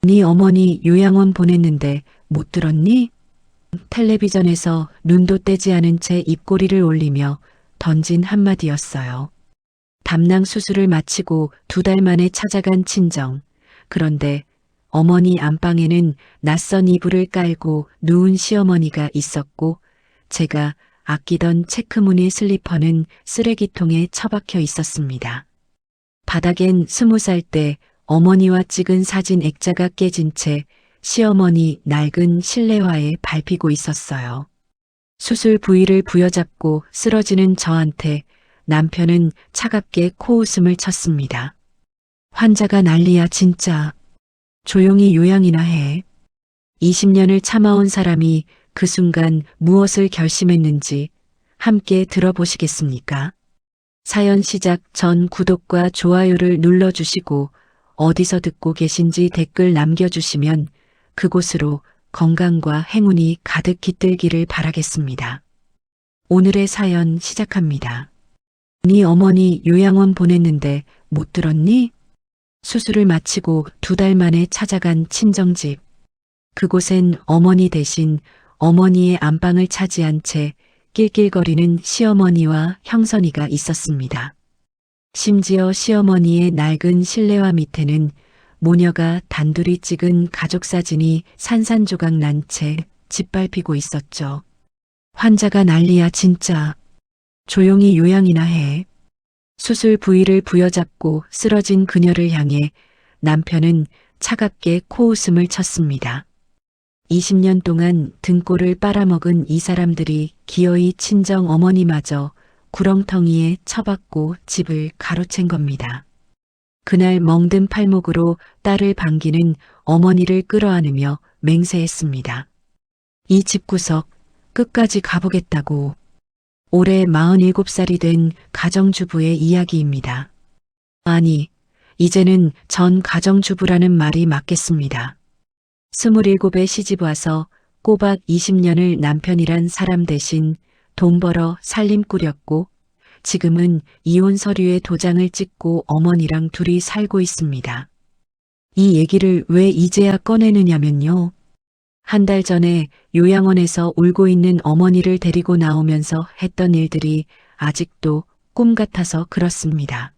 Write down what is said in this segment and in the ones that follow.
네 어머니 요양원 보냈는데 못 들었니? 텔레비전에서 눈도 떼지 않은 채 입꼬리를 올리며 던진 한마디였어요. 담낭 수술을 마치고 2달 만에 찾아간 친정. 그런데 어머니 안방에는 낯선 이불을 깔고 누운 시어머니가 있었고 제가 아끼던 체크무늬 슬리퍼는 쓰레기통에 처박혀 있었습니다. 바닥엔 20살 때 어머니와 찍은 사진 액자가 깨진 채 시어머니 낡은 실내화에 밟히고 있었어요. 수술 부위를 부여잡고 쓰러지는 저한테 남편은 차갑게 코웃음을 쳤습니다. 환자가 난리야 진짜. 조용히 요양이나 해. 20년을 참아온 사람이 그 순간 무엇을 결심했는지 함께 들어보시겠습니까? 사연 시작 전 구독과 좋아요를 눌러주시고 어디서 듣고 계신지 댓글 남겨주시면 그곳으로 건강과 행운이 가득 깃들기를 바라겠습니다. 오늘의 사연 시작합니다. 네 어머니 요양원 보냈는데 못 들었니? 수술을 마치고 2달 만에 찾아간 친정집. 그곳엔 어머니 대신 어머니의 안방을 차지한 채 낄낄거리는 시어머니와 형선이가 있었습니다. 심지어 시어머니의 낡은 실내화 밑에는 모녀가 단둘이 찍은 가족사진이 산산조각 난 채 짓밟히고 있었죠. 환자가 난리야 진짜. 조용히 요양이나 해. 수술 부위를 부여잡고 쓰러진 그녀를 향해 남편은 차갑게 코웃음을 쳤습니다. 20년 동안 등골을 빨아먹은 이 사람들이 기어이 친정 어머니마저 구렁텅이에 처박고 집을 가로챈 겁니다. 그날 멍든 팔목으로 딸을 반기는 어머니를 끌어안으며 맹세했습니다. 이 집구석 끝까지 가보겠다고. 올해 47살이 된 가정주부의 이야기입니다. 아니, 이제는 전 가정주부라는 말이 맞겠습니다. 27에 시집와서 꼬박 20년을 남편이란 사람 대신 돈 벌어 살림 꾸렸고 지금은 이혼 서류에 도장을 찍고 어머니랑 둘이 살고 있습니다. 이 얘기를 왜 이제야 꺼내느냐면요. 한 달 전에 요양원에서 울고 있는 어머니를 데리고 나오면서 했던 일들이 아직도 꿈 같아서 그렇습니다.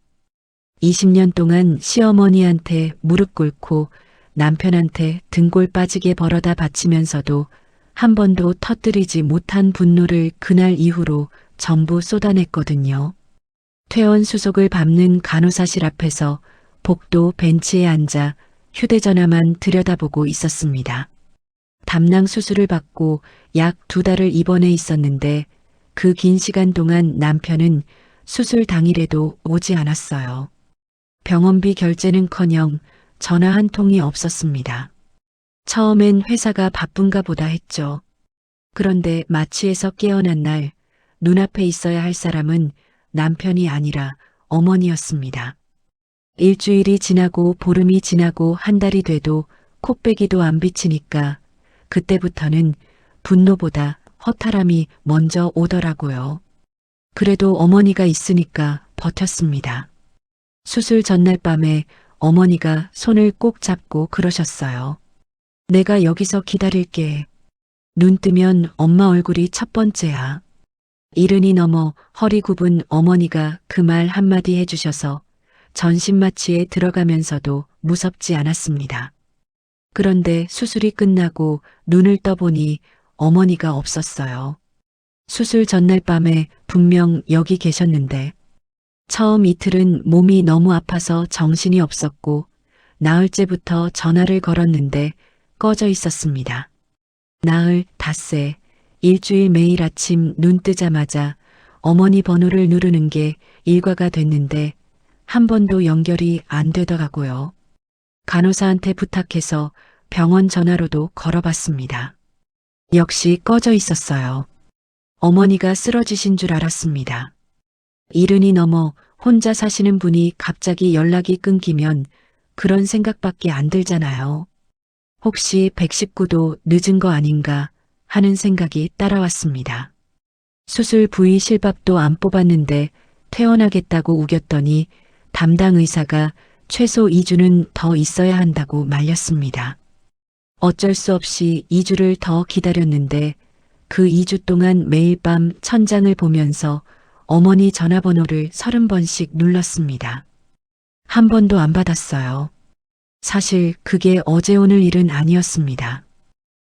20년 동안 시어머니한테 무릎 꿇고 남편한테 등골 빠지게 벌어다 바치면서도 한 번도 터뜨리지 못한 분노를 그날 이후로 전부 쏟아냈거든요. 퇴원 수속을 밟는 간호사실 앞에서 복도 벤치에 앉아 휴대전화만 들여다보고 있었습니다. 담낭 수술을 받고 약 2달을 입원해 있었는데 그 긴 시간 동안 남편은 수술 당일에도 오지 않았어요. 병원비 결제는커녕 전화 한 통이 없었습니다. 처음엔 회사가 바쁜가 보다 했죠. 그런데 마취에서 깨어난 날 눈앞에 있어야 할 사람은 남편이 아니라 어머니였습니다. 일주일이 지나고 보름이 지나고 한 달이 돼도 콧배기도 안 비치니까 그때부터는 분노보다 허탈함이 먼저 오더라고요. 그래도 어머니가 있으니까 버텼습니다. 수술 전날 밤에 어머니가 손을 꼭 잡고 그러셨어요. 내가 여기서 기다릴게. 눈 뜨면 엄마 얼굴이 첫 번째야. 70이 넘어 허리 굽은 어머니가 그 말 한마디 해주셔서 전신마취에 들어가면서도 무섭지 않았습니다. 그런데 수술이 끝나고 눈을 떠보니 어머니가 없었어요. 수술 전날 밤에 분명 여기 계셨는데 처음 이틀은 몸이 너무 아파서 정신이 없었고 나흘째부터 전화를 걸었는데 꺼져 있었습니다. 나흘, 닷새, 일주일 매일 아침 눈 뜨자마자 어머니 번호를 누르는 게 일과가 됐는데 한 번도 연결이 안 되더라고요. 간호사한테 부탁해서 병원 전화로도 걸어봤습니다. 역시 꺼져 있었어요. 어머니가 쓰러지신 줄 알았습니다. 70이 넘어 혼자 사시는 분이 갑자기 연락이 끊기면 그런 생각밖에 안 들잖아요. 혹시 119도 늦은 거 아닌가 하는 생각이 따라왔습니다. 수술 부위 실밥도 안 뽑았는데 퇴원하겠다고 우겼더니 담당 의사가 최소 2주는 더 있어야 한다고 말렸습니다. 어쩔 수 없이 2주를 더 기다렸는데 그 2주 동안 매일 밤 천장을 보면서 어머니 전화번호를 30번씩 눌렀습니다. 한 번도 안 받았어요. 사실 그게 어제 오늘 일은 아니었습니다.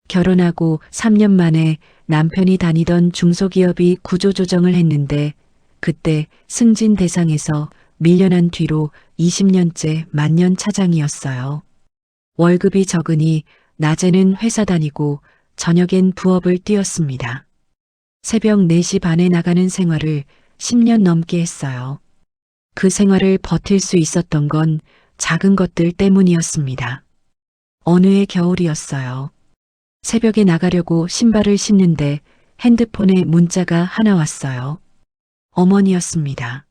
결혼하고 3년 만에 남편이 다니던 중소기업이 구조조정을 했는데 그때 승진 대상에서 밀려난 뒤로 20년째 만년 차장이었어요. 월급이 적으니 낮에는 회사 다니고 저녁엔 부업을 뛰었습니다. 새벽 4시 반에 나가는 생활을 10년 넘게 했어요. 그 생활을 버틸 수 있었던 건 작은 것들 때문이었습니다. 어느 해 겨울이었어요. 새벽에 나가려고 신발을 신는데 핸드폰에 문자가 하나 왔어요. 어머니였습니다.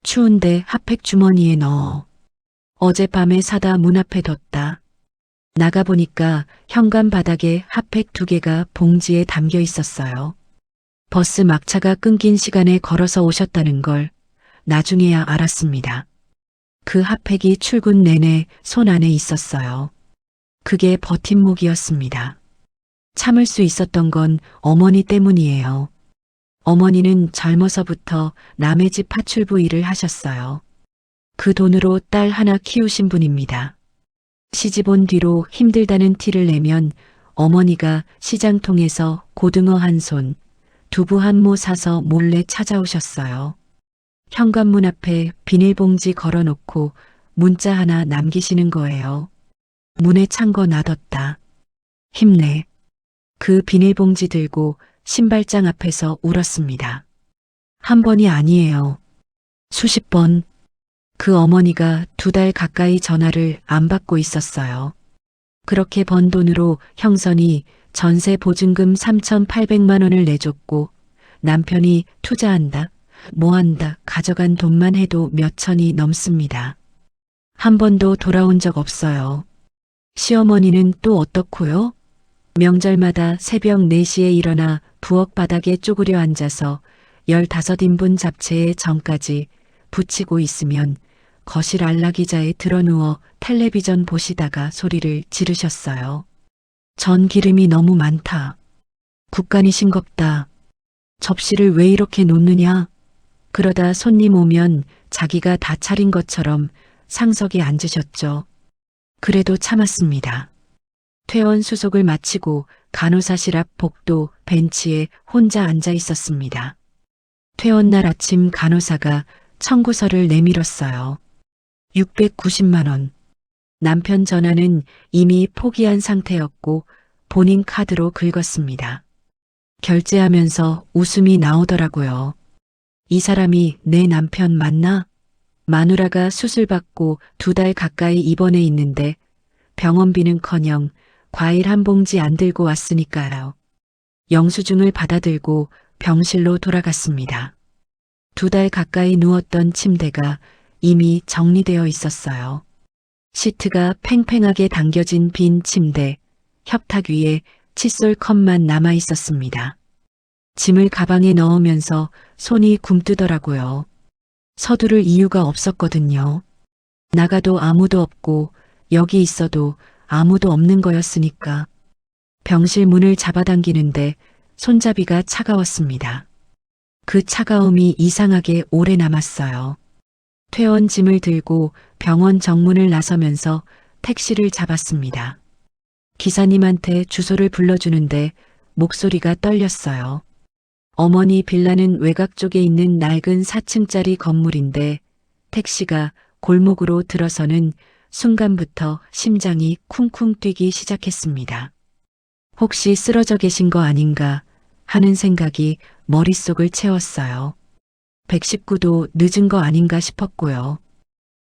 추운데 핫팩 주머니에 넣어. 어젯밤에 사다 문 앞에 뒀다. 나가보니까 현관 바닥에 핫팩 2개가 봉지에 담겨 있었어요. 버스 막차가 끊긴 시간에 걸어서 오셨다는 걸 나중에야 알았습니다. 그 핫팩이 출근 내내 손 안에 있었어요. 그게 버팀목이었습니다. 참을 수 있었던 건 어머니 때문이에요. 어머니는 젊어서부터 남의 집 파출부 일을 하셨어요. 그 돈으로 딸 하나 키우신 분입니다. 시집 온 뒤로 힘들다는 티를 내면 어머니가 시장 통해서 고등어 한 손, 두부 한 모 사서 몰래 찾아오셨어요. 현관문 앞에 비닐봉지 걸어놓고 문자 하나 남기시는 거예요. 문에 찬 거 놔뒀다. 힘내. 그 비닐봉지 들고 신발장 앞에서 울었습니다. 한 번이 아니에요. 수십 번. 그 어머니가 2달 가까이 전화를 안 받고 있었어요. 그렇게 번 돈으로 형선이 전세 보증금 3,800만 원을 내줬고 남편이 투자한다, 뭐한다 가져간 돈만 해도 몇 천이 넘습니다. 한 번도 돌아온 적 없어요. 시어머니는 또 어떻고요? 명절마다 새벽 4시에 일어나 부엌 바닥에 쪼그려 앉아서 15인분 잡채에 전까지 부치고 있으면 거실 안락의자에 드러누워 텔레비전 보시다가 소리를 지르셨어요. 전 기름이 너무 많다. 국간이 싱겁다. 접시를 왜 이렇게 놓느냐? 그러다 손님 오면 자기가 다 차린 것처럼 상석에 앉으셨죠. 그래도 참았습니다. 퇴원 수속을 마치고 간호사실 앞 복도 벤치에 혼자 앉아 있었습니다. 퇴원 날 아침 간호사가 청구서를 내밀었어요. 690만 원. 남편 전화는 이미 포기한 상태였고 본인 카드로 긁었습니다. 결제하면서 웃음이 나오더라고요. 이 사람이 내 남편 맞나? 마누라가 수술받고 2달 가까이 입원해 있는데 병원비는커녕 과일 한 봉지 안 들고 왔으니까요. 영수증을 받아들고 병실로 돌아갔습니다. 2달 가까이 누웠던 침대가 이미 정리되어 있었어요. 시트가 팽팽하게 당겨진 빈 침대, 협탁 위에 칫솔 컵만 남아 있었습니다. 짐을 가방에 넣으면서 손이 굼뜨더라고요. 서두를 이유가 없었거든요. 나가도 아무도 없고 여기 있어도 아무도 없는 거였으니까. 병실 문을 잡아당기는데 손잡이가 차가웠습니다. 그 차가움이 이상하게 오래 남았어요. 퇴원 짐을 들고 병원 정문을 나서면서 택시를 잡았습니다. 기사님한테 주소를 불러주는데 목소리가 떨렸어요. 어머니 빌라는 외곽 쪽에 있는 낡은 4층짜리 건물인데 택시가 골목으로 들어서는 순간부터 심장이 쿵쿵 뛰기 시작했습니다. 혹시 쓰러져 계신 거 아닌가 하는 생각이 머릿속을 채웠어요. 119도 늦은 거 아닌가 싶었고요.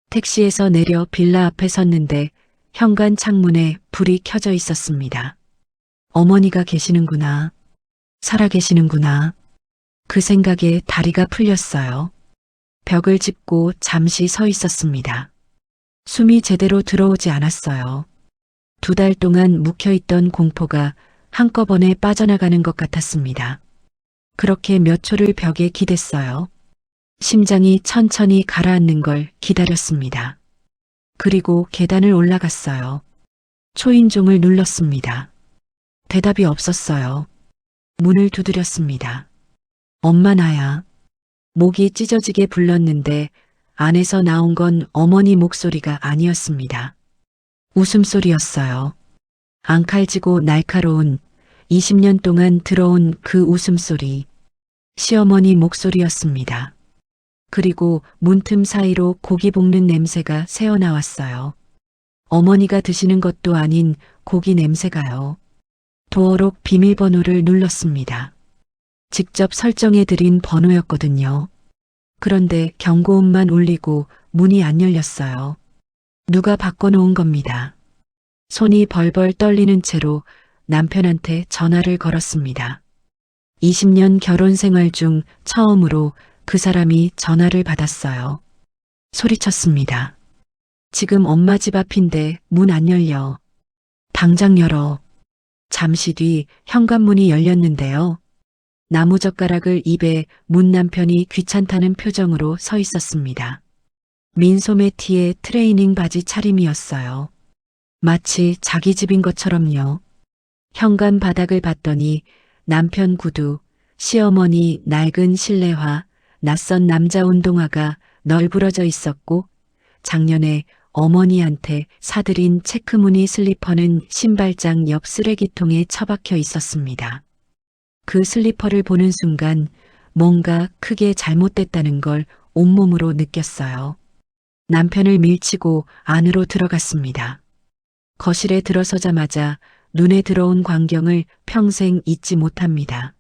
택시에서 내려 빌라 앞에 섰는데 현관 창문에 불이 켜져 있었습니다. 어머니가 계시는구나. 살아 계시는구나. 그 생각에 다리가 풀렸어요. 벽을 짚고 잠시 서 있었습니다. 숨이 제대로 들어오지 않았어요. 2달 동안 묵혀있던 공포가 한꺼번에 빠져나가는 것 같았습니다. 그렇게 몇 초를 벽에 기댔어요. 심장이 천천히 가라앉는 걸 기다렸습니다. 그리고 계단을 올라갔어요. 초인종을 눌렀습니다. 대답이 없었어요. 문을 두드렸습니다. 엄마 나야. 목이 찢어지게 불렀는데 안에서 나온 건 어머니 목소리가 아니었습니다. 웃음소리였어요. 앙칼지고 날카로운 20년 동안 들어온 그 웃음소리. 시어머니 목소리였습니다. 그리고 문틈 사이로 고기 볶는 냄새가 새어나왔어요. 어머니가 드시는 것도 아닌 고기 냄새가요. 도어록 비밀번호를 눌렀습니다. 직접 설정해드린 번호였거든요. 그런데 경고음만 울리고 문이 안 열렸어요. 누가 바꿔놓은 겁니다. 손이 벌벌 떨리는 채로 남편한테 전화를 걸었습니다. 20년 결혼 생활 중 처음으로 그 사람이 전화를 받았어요. 소리쳤습니다. 지금 엄마 집 앞인데 문 안 열려. 당장 열어. 잠시 뒤 현관문이 열렸는데요. 나무젓가락을 입에 문 남편이 귀찮다는 표정으로 서 있었습니다. 민소매 티에 트레이닝 바지 차림이었어요. 마치 자기 집인 것처럼요. 현관 바닥을 봤더니 남편 구두, 시어머니 낡은 실내화, 낯선 남자 운동화가 널브러져 있었고 작년에 어머니한테 사들인 체크무늬 슬리퍼는 신발장 옆 쓰레기통에 처박혀 있었습니다. 그 슬리퍼를 보는 순간 뭔가 크게 잘못됐다는 걸 온몸으로 느꼈어요. 남편을 밀치고 안으로 들어갔습니다. 거실에 들어서자마자 눈에 들어온 광경을 평생 잊지 못합니다.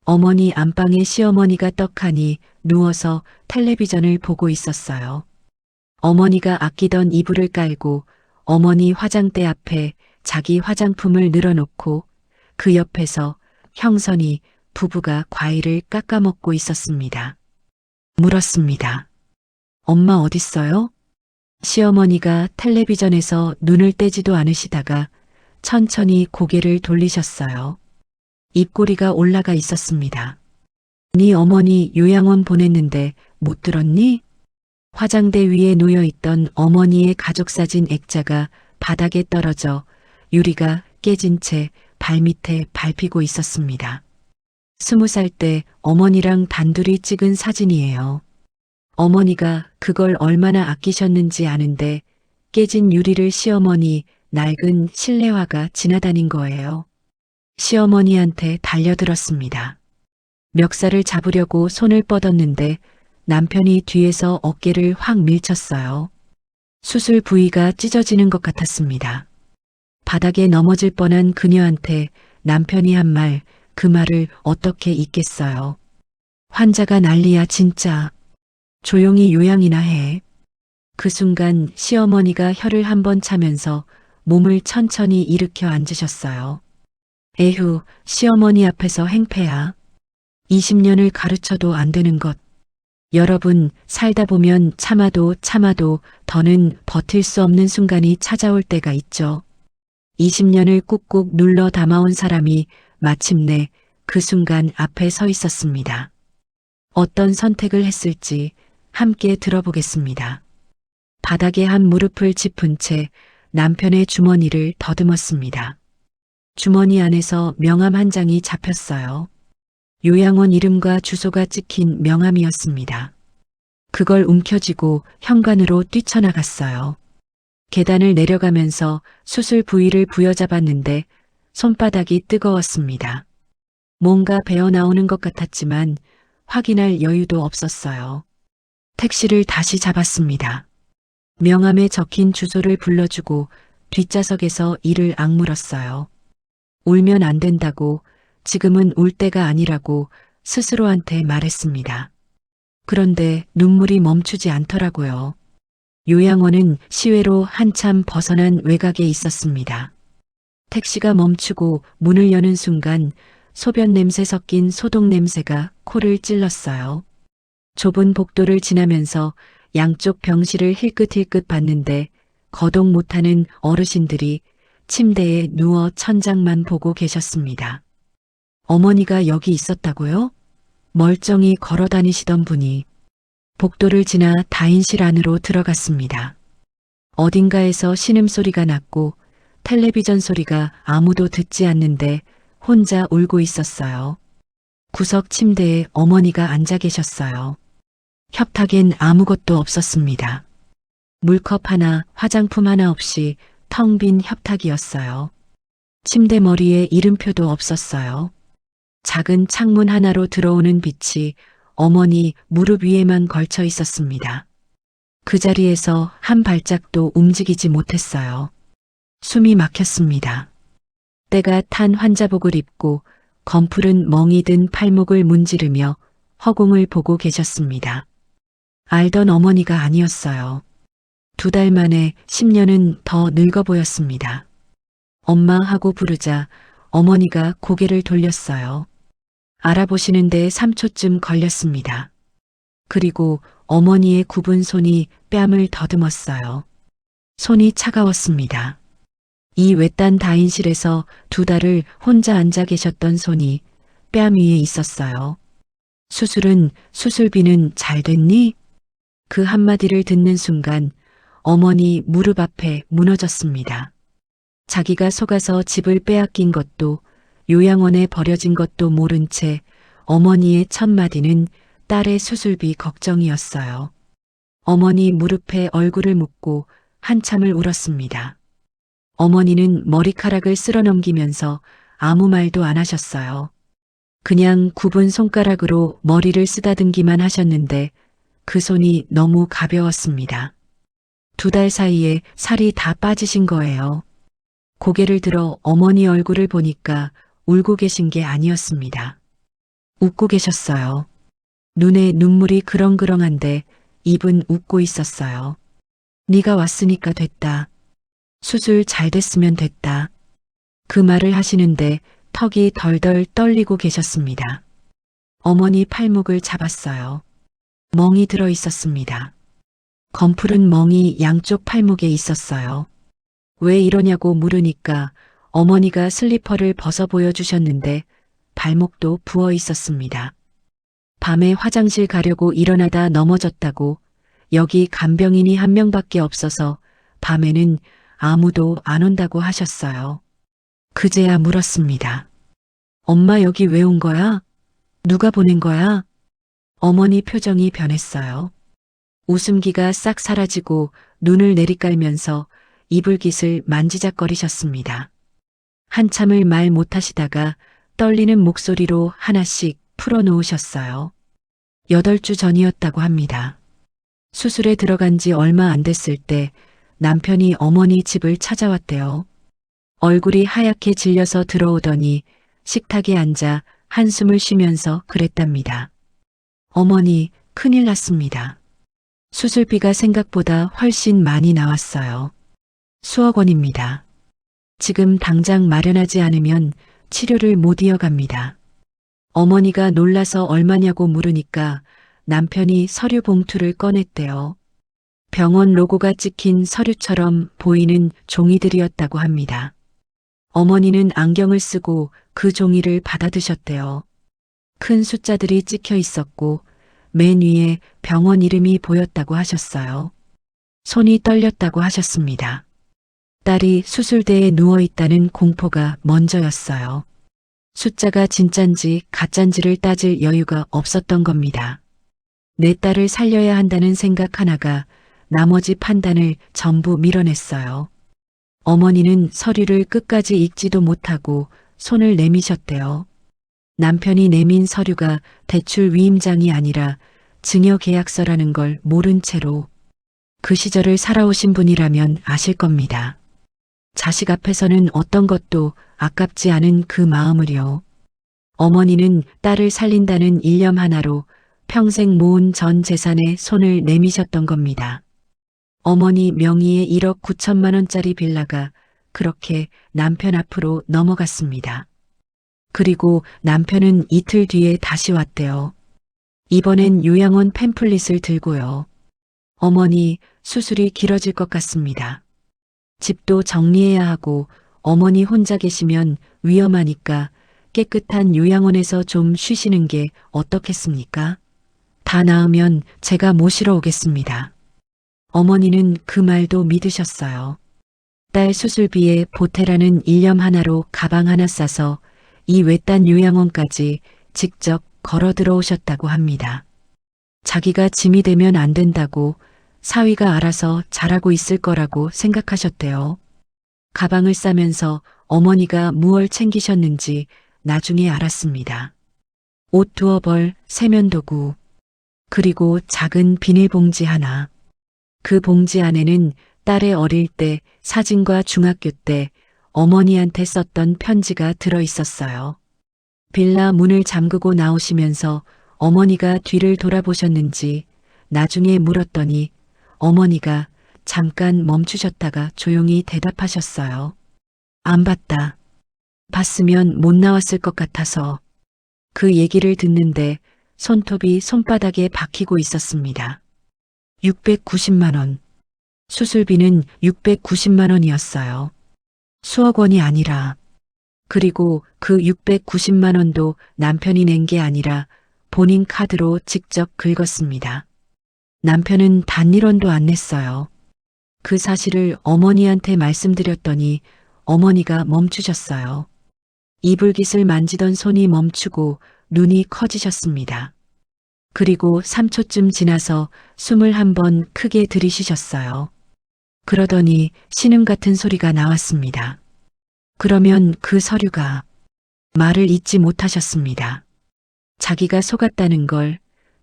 어머니 안방에 시어머니가 떡하니 누워서 텔레비전을 보고 있었어요. 어머니가 아끼던 이불을 깔고 어머니 화장대 앞에 자기 화장품을 늘어놓고 그 옆에서 형선이 부부가 과일을 깎아 먹고 있었습니다. 물었습니다. 엄마 어딨어요? 시어머니가 텔레비전에서 눈을 떼지도 않으시다가 천천히 고개를 돌리셨어요. 입꼬리가 올라가 있었습니다. 네 어머니 요양원 보냈는데 못 들었니? 화장대 위에 놓여있던 어머니의 가족사진 액자가 바닥에 떨어져 유리가 깨진 채 발밑에 밟히고 있었습니다. 20살 때 어머니랑 단둘이 찍은 사진이에요. 어머니가 그걸 얼마나 아끼셨는지 아는데 깨진 유리를 시어머니 낡은 실내화가 지나다닌 거예요. 시어머니한테 달려들었습니다. 멱살을 잡으려고 손을 뻗었는데 남편이 뒤에서 어깨를 확 밀쳤어요. 수술 부위가 찢어지는 것 같았습니다. 바닥에 넘어질 뻔한 그녀한테 남편이 한 말, 그 말을 어떻게 잊겠어요. 환자가 난리야 진짜. 조용히 요양이나 해. 그 순간 시어머니가 혀를 한번 차면서 몸을 천천히 일으켜 앉으셨어요. 에휴, 시어머니 앞에서 행패야. 20년을 가르쳐도 안 되는 것. 여러분, 살다 보면 참아도 더는 버틸 수 없는 순간이 찾아올 때가 있죠. 20년을 꾹꾹 눌러 담아온 사람이 마침내 그 순간 앞에 서 있었습니다. 어떤 선택을 했을지 함께 들어보겠습니다. 바닥에 한 무릎을 짚은 채 남편의 주머니를 더듬었습니다. 주머니 안에서 명함 한 장이 잡혔어요. 요양원 이름과 주소가 찍힌 명함이었습니다. 그걸 움켜쥐고 현관으로 뛰쳐나갔어요. 계단을 내려가면서 수술 부위를 부여잡았는데 손바닥이 뜨거웠습니다. 뭔가 배어나오는 것 같았지만 확인할 여유도 없었어요. 택시를 다시 잡았습니다. 명함에 적힌 주소를 불러주고 뒷좌석에서 이를 악물었어요. 울면 안 된다고, 지금은 울 때가 아니라고 스스로한테 말했습니다. 그런데 눈물이 멈추지 않더라고요. 요양원은 시외로 한참 벗어난 외곽에 있었습니다. 택시가 멈추고 문을 여는 순간 소변 냄새 섞인 소독 냄새가 코를 찔렀어요. 좁은 복도를 지나면서 양쪽 병실을 힐끗힐끗 봤는데 거동 못하는 어르신들이 침대에 누워 천장만 보고 계셨습니다. 어머니가 여기 있었다고요? 멀쩡히 걸어 다니시던 분이 복도를 지나 다인실 안으로 들어갔습니다. 어딘가에서 신음소리가 났고 텔레비전 소리가 아무도 듣지 않는데 혼자 울고 있었어요. 구석 침대에 어머니가 앉아 계셨어요. 협탁엔 아무것도 없었습니다. 물컵 하나, 화장품 하나 없이 텅 빈 협탁이었어요. 침대 머리에 이름표도 없었어요. 작은 창문 하나로 들어오는 빛이 어머니 무릎 위에만 걸쳐 있었습니다. 그 자리에서 한 발짝도 움직이지 못했어요. 숨이 막혔습니다. 때가 탄 환자복을 입고 검푸른 멍이 든 팔목을 문지르며 허공을 보고 계셨습니다. 알던 어머니가 아니었어요. 2달 만에 10년은 더 늙어 보였습니다. 엄마 하고 부르자 어머니가 고개를 돌렸어요. 알아보시는데 3초쯤 걸렸습니다. 그리고 어머니의 굽은 손이 뺨을 더듬었어요. 손이 차가웠습니다. 이 외딴 다인실에서 2달을 혼자 앉아 계셨던 손이 뺨 위에 있었어요. 수술비는 잘 됐니? 그 한마디를 듣는 순간 어머니 무릎 앞에 무너졌습니다. 자기가 속아서 집을 빼앗긴 것도 요양원에 버려진 것도 모른 채 어머니의 첫 마디는 딸의 수술비 걱정이었어요. 어머니 무릎에 얼굴을 묻고 한참을 울었습니다. 어머니는 머리카락을 쓸어넘기면서 아무 말도 안 하셨어요. 그냥 굽은 손가락으로 머리를 쓰다듬기만 하셨는데 그 손이 너무 가벼웠습니다. 2달 사이에 살이 다 빠지신 거예요. 고개를 들어 어머니 얼굴을 보니까 울고 계신 게 아니었습니다. 웃고 계셨어요. 눈에 눈물이 그렁그렁한데 입은 웃고 있었어요. 네가 왔으니까 됐다. 수술 잘 됐으면 됐다. 그 말을 하시는데 턱이 덜덜 떨리고 계셨습니다. 어머니 팔목을 잡았어요. 멍이 들어 있었습니다. 검푸른 멍이 양쪽 팔목에 있었어요. 왜 이러냐고 물으니까 어머니가 슬리퍼를 벗어 보여주셨는데 발목도 부어 있었습니다. 밤에 화장실 가려고 일어나다 넘어졌다고 여기 간병인이 한 명밖에 없어서 밤에는 아무도 안 온다고 하셨어요. 그제야 물었습니다. 엄마 여기 왜 온 거야? 누가 보낸 거야? 어머니 표정이 변했어요. 웃음기가 싹 사라지고 눈을 내리깔면서 이불깃을 만지작거리셨습니다. 한참을 말 못하시다가 떨리는 목소리로 하나씩 풀어놓으셨어요. 8주 전이었다고 합니다. 수술에 들어간 지 얼마 안 됐을 때 남편이 어머니 집을 찾아왔대요. 얼굴이 하얗게 질려서 들어오더니 식탁에 앉아 한숨을 쉬면서 그랬답니다. 어머니, 큰일 났습니다. 수술비가 생각보다 훨씬 많이 나왔어요. 수억 원입니다. 지금 당장 마련하지 않으면 치료를 못 이어갑니다. 어머니가 놀라서 얼마냐고 물으니까 남편이 서류 봉투를 꺼냈대요. 병원 로고가 찍힌 서류처럼 보이는 종이들이었다고 합니다. 어머니는 안경을 쓰고 그 종이를 받아드셨대요. 큰 숫자들이 찍혀 있었고 맨 위에 병원 이름이 보였다고 하셨어요. 손이 떨렸다고 하셨습니다. 딸이 수술대에 누워있다는 공포가 먼저였어요. 숫자가 진짠지 가짠지를 따질 여유가 없었던 겁니다. 내 딸을 살려야 한다는 생각 하나가 나머지 판단을 전부 밀어냈어요. 어머니는 서류를 끝까지 읽지도 못하고 손을 내미셨대요. 남편이 내민 서류가 대출 위임장이 아니라 증여계약서라는 걸 모른 채로 그 시절을 살아오신 분이라면 아실 겁니다. 자식 앞에서는 어떤 것도 아깝지 않은 그 마음을요. 어머니는 딸을 살린다는 일념 하나로 평생 모은 전 재산에 손을 내미셨던 겁니다. 어머니 명의의 1억 9천만 원짜리 빌라가 그렇게 남편 앞으로 넘어갔습니다. 그리고 남편은 이틀 뒤에 다시 왔대요. 이번엔 요양원 팸플릿을 들고요. 어머니, 수술이 길어질 것 같습니다. 집도 정리해야 하고 어머니 혼자 계시면 위험하니까 깨끗한 요양원에서 좀 쉬시는 게 어떻겠습니까? 다 나으면 제가 모시러 오겠습니다. 어머니는 그 말도 믿으셨어요. 딸 수술비에 보태라는 일념 하나로 가방 하나 싸서 이 외딴 요양원까지 직접 걸어 들어오셨다고 합니다. 자기가 짐이 되면 안 된다고 사위가 알아서 잘하고 있을 거라고 생각하셨대요. 가방을 싸면서 어머니가 무얼 챙기셨는지 나중에 알았습니다. 옷 두어 벌, 세면도구, 그리고 작은 비닐봉지 하나. 그 봉지 안에는 딸의 어릴 때 사진과 중학교 때 어머니한테 썼던 편지가 들어 있었어요. 빌라 문을 잠그고 나오시면서 어머니가 뒤를 돌아보셨는지 나중에 물었더니 어머니가 잠깐 멈추셨다가 조용히 대답하셨어요. 안 봤다. 봤으면 못 나왔을 것 같아서. 그 얘기를 듣는데 손톱이 손바닥에 박히고 있었습니다. 690만 원. 수술비는 690만 원이었어요. 수억 원이 아니라. 그리고 그 690만 원도 남편이 낸 게 아니라 본인 카드로 직접 긁었습니다. 남편은 단 1원도 안 냈어요. 그 사실을 어머니한테 말씀드렸더니 어머니가 멈추셨어요. 이불깃을 만지던 손이 멈추고 눈이 커지셨습니다. 그리고 3초쯤 지나서 숨을 한번 크게 들이쉬셨어요. 그러더니 신음 같은 소리가 나왔습니다. 그러면 그 서류가 말을 잇지 못하셨습니다. 자기가 속았다는 걸,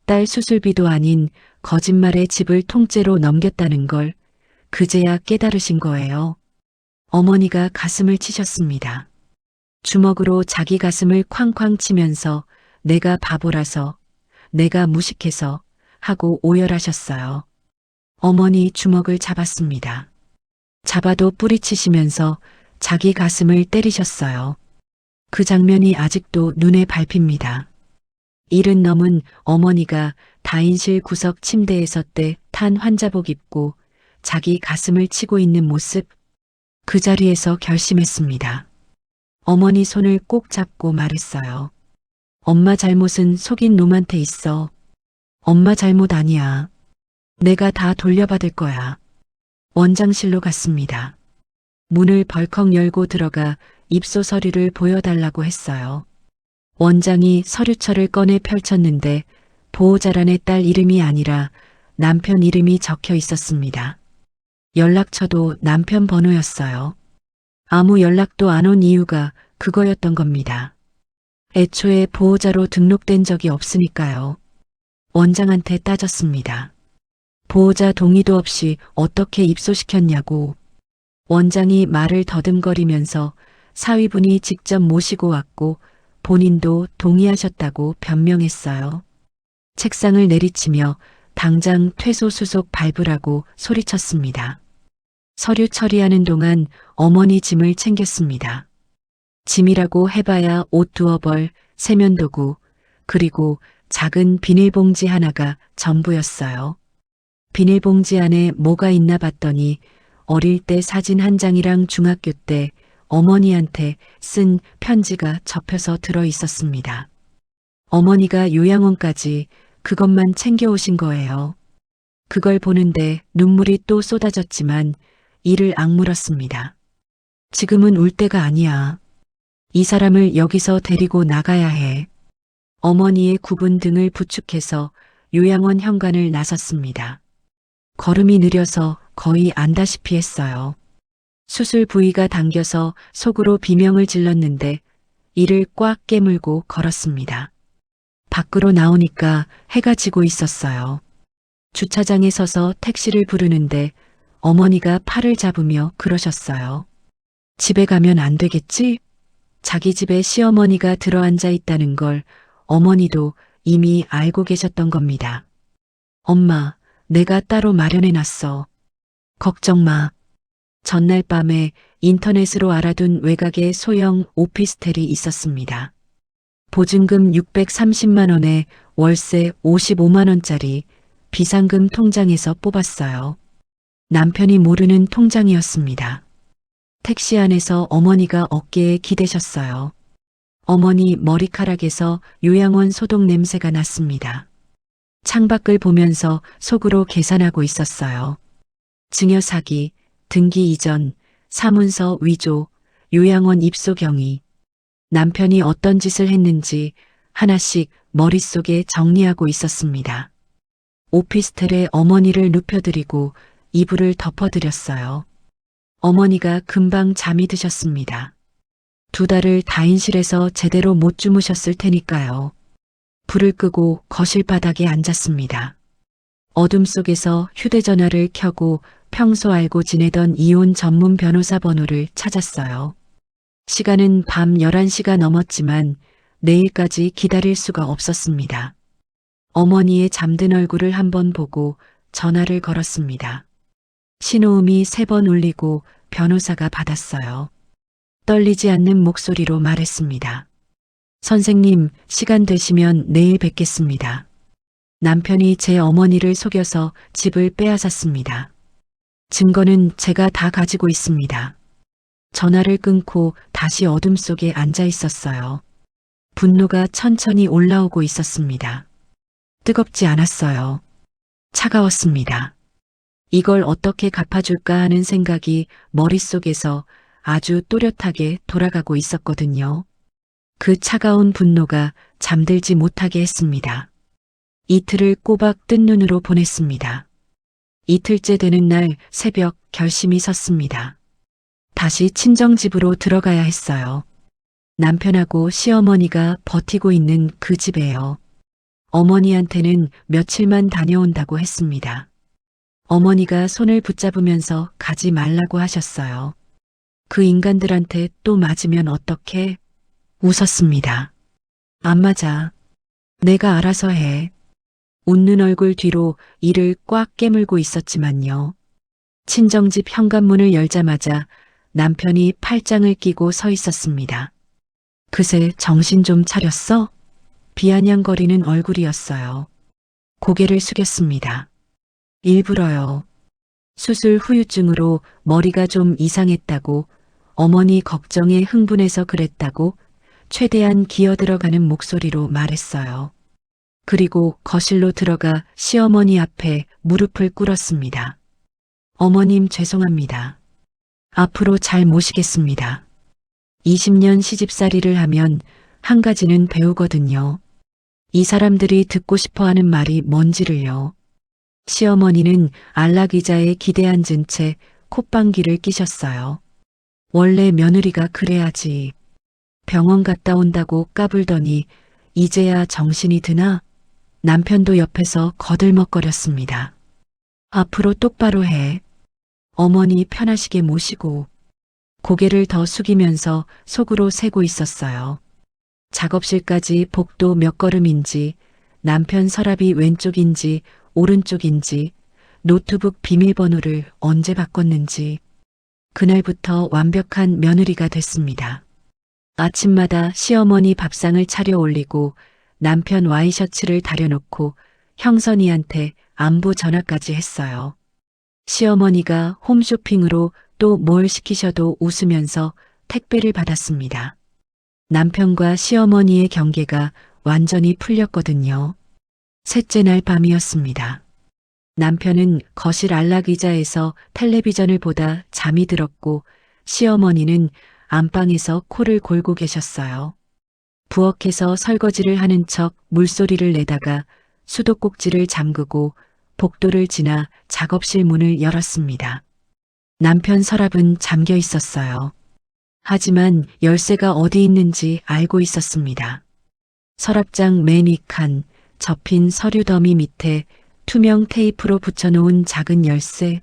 딸 수술비도 아닌 거짓말에 집을 통째로 넘겼다는 걸 그제야 깨달으신 거예요. 어머니가 가슴을 치셨습니다. 주먹으로 자기 가슴을 쾅쾅 치면서 내가 바보라서, 내가 무식해서 하고 오열하셨어요. 어머니 주먹을 잡았습니다. 잡아도 뿌리치시면서 자기 가슴을 때리셨어요. 그 장면이 아직도 눈에 밟힙니다. 70 넘은 어머니가 다인실 구석 침대에 때 탄 환자복 입고 자기 가슴을 치고 있는 모습, 그 자리에서 결심했습니다. 어머니 손을 꼭 잡고 말했어요. 엄마 잘못은 속인 놈한테 있어. 엄마 잘못 아니야. 내가 다 돌려받을 거야. 원장실로 갔습니다. 문을 벌컥 열고 들어가 입소 서류를 보여달라고 했어요. 원장이 서류철을 꺼내 펼쳤는데 보호자란에 딸 이름이 아니라 남편 이름이 적혀 있었습니다. 연락처도 남편 번호였어요. 아무 연락도 안 온 이유가 그거였던 겁니다. 애초에 보호자로 등록된 적이 없으니까요. 원장한테 따졌습니다. 보호자 동의도 없이 어떻게 입소시켰냐고. 원장이 말을 더듬거리면서 사위분이 직접 모시고 왔고 본인도 동의하셨다고 변명했어요. 책상을 내리치며 당장 퇴소 수속 밟으라고 소리쳤습니다. 서류 처리하는 동안 어머니 짐을 챙겼습니다. 짐이라고 해봐야 옷 두어 벌, 세면도구, 그리고 작은 비닐봉지 하나가 전부였어요. 비닐봉지 안에 뭐가 있나 봤더니 어릴 때 사진 한 장이랑 중학교 때 어머니한테 쓴 편지가 접혀서 들어 있었습니다. 어머니가 요양원까지 그것만 챙겨오신 거예요. 그걸 보는데 눈물이 또 쏟아졌지만 이를 악물었습니다. 지금은 울 때가 아니야. 이 사람을 여기서 데리고 나가야 해. 어머니의 굽은 등을 부축해서 요양원 현관을 나섰습니다. 걸음이 느려서 거의 안다시피 했어요. 수술 부위가 당겨서 속으로 비명을 질렀는데 이를 꽉 깨물고 걸었습니다. 밖으로 나오니까 해가 지고 있었어요. 주차장에 서서 택시를 부르는데 어머니가 팔을 잡으며 그러셨어요. 집에 가면 안 되겠지? 자기 집에 시어머니가 들어앉아 있다는 걸 어머니도 이미 알고 계셨던 겁니다. 엄마, 내가 따로 마련해놨어. 걱정 마. 전날 밤에 인터넷으로 알아둔 외곽에 소형 오피스텔이 있었습니다. 보증금 630만 원에 월세 55만 원짜리 비상금 통장에서 뽑았어요. 남편이 모르는 통장이었습니다. 택시 안에서 어머니가 어깨에 기대셨어요. 어머니 머리카락에서 요양원 소독 냄새가 났습니다. 창밖을 보면서 속으로 계산하고 있었어요. 증여 사기, 등기 이전, 사문서 위조, 요양원 입소 경위. 남편이 어떤 짓을 했는지 하나씩 머릿속에 정리하고 있었습니다. 오피스텔에 어머니를 눕혀드리고 이불을 덮어드렸어요. 어머니가 금방 잠이 드셨습니다. 2달을 다인실에서 제대로 못 주무셨을 테니까요. 불을 끄고 거실 바닥에 앉았습니다. 어둠 속에서 휴대전화를 켜고 평소 알고 지내던 이혼 전문 변호사 번호를 찾았어요. 시간은 밤 11시가 넘었지만 내일까지 기다릴 수가 없었습니다. 어머니의 잠든 얼굴을 한번 보고 전화를 걸었습니다. 신호음이 3번 울리고 변호사가 받았어요. 떨리지 않는 목소리로 말했습니다. 선생님, 시간 되시면 내일 뵙겠습니다. 남편이 제 어머니를 속여서 집을 빼앗았습니다. 증거는 제가 다 가지고 있습니다. 전화를 끊고 다시 어둠 속에 앉아 있었어요. 분노가 천천히 올라오고 있었습니다. 뜨겁지 않았어요. 차가웠습니다. 이걸 어떻게 갚아줄까 하는 생각이 머릿속에서 아주 또렷하게 돌아가고 있었거든요. 그 차가운 분노가 잠들지 못하게 했습니다. 이틀을 꼬박 뜬 눈으로 보냈습니다. 이틀째 되는 날 새벽 결심이 섰습니다. 다시 친정집으로 들어가야 했어요. 남편하고 시어머니가 버티고 있는 그 집에요. 어머니한테는 며칠만 다녀온다고 했습니다. 어머니가 손을 붙잡으면서 가지 말라고 하셨어요. 그 인간들한테 또 맞으면 어떡해? 웃었습니다. 안 맞아. 내가 알아서 해. 웃는 얼굴 뒤로 이를 꽉 깨물고 있었지만요. 친정집 현관문을 열자마자 남편이 팔짱을 끼고 서 있었습니다. 그새 정신 좀 차렸어? 비아냥거리는 얼굴이었어요. 고개를 숙였습니다. 일부러요. 수술 후유증으로 머리가 좀 이상했다고, 어머니 걱정에 흥분해서 그랬다고 최대한 기어들어가는 목소리로 말했어요. 그리고 거실로 들어가 시어머니 앞에 무릎을 꿇었습니다. 어머님 죄송합니다. 앞으로 잘 모시겠습니다. 20년 시집살이를 하면 한 가지는 배우거든요. 이 사람들이 듣고 싶어 하는 말이 뭔지를요. 시어머니는 안락의자에 기대 앉은 채 콧방귀를 끼셨어요. 원래 며느리가 그래야지. 병원 갔다 온다고 까불더니 이제야 정신이 드나? 남편도 옆에서 거들먹거렸습니다. 앞으로 똑바로 해. 어머니 편하시게 모시고. 고개를 더 숙이면서 속으로 세고 있었어요. 작업실까지 복도 몇 걸음인지, 남편 서랍이 왼쪽인지 오른쪽인지, 노트북 비밀번호를 언제 바꿨는지. 그날부터 완벽한 며느리가 됐습니다. 아침마다 시어머니 밥상을 차려 올리고 남편 와이셔츠를 다려놓고 형선이한테 안부 전화까지 했어요. 시어머니가 홈쇼핑으로 또 뭘 시키셔도 웃으면서 택배를 받았습니다. 남편과 시어머니의 경계가 완전히 풀렸거든요. 셋째 날 밤이었습니다. 남편은 거실 안락의자에서 텔레비전을 보다 잠이 들었고 시어머니는 안방에서 코를 골고 계셨어요. 부엌에서 설거지를 하는 척 물소리를 내다가 수도꼭지를 잠그고 복도를 지나 작업실 문을 열었습니다. 남편 서랍은 잠겨 있었어요. 하지만 열쇠가 어디 있는지 알고 있었습니다. 서랍장 맨 윗칸 접힌 서류 더미 밑에 투명 테이프로 붙여놓은 작은 열쇠.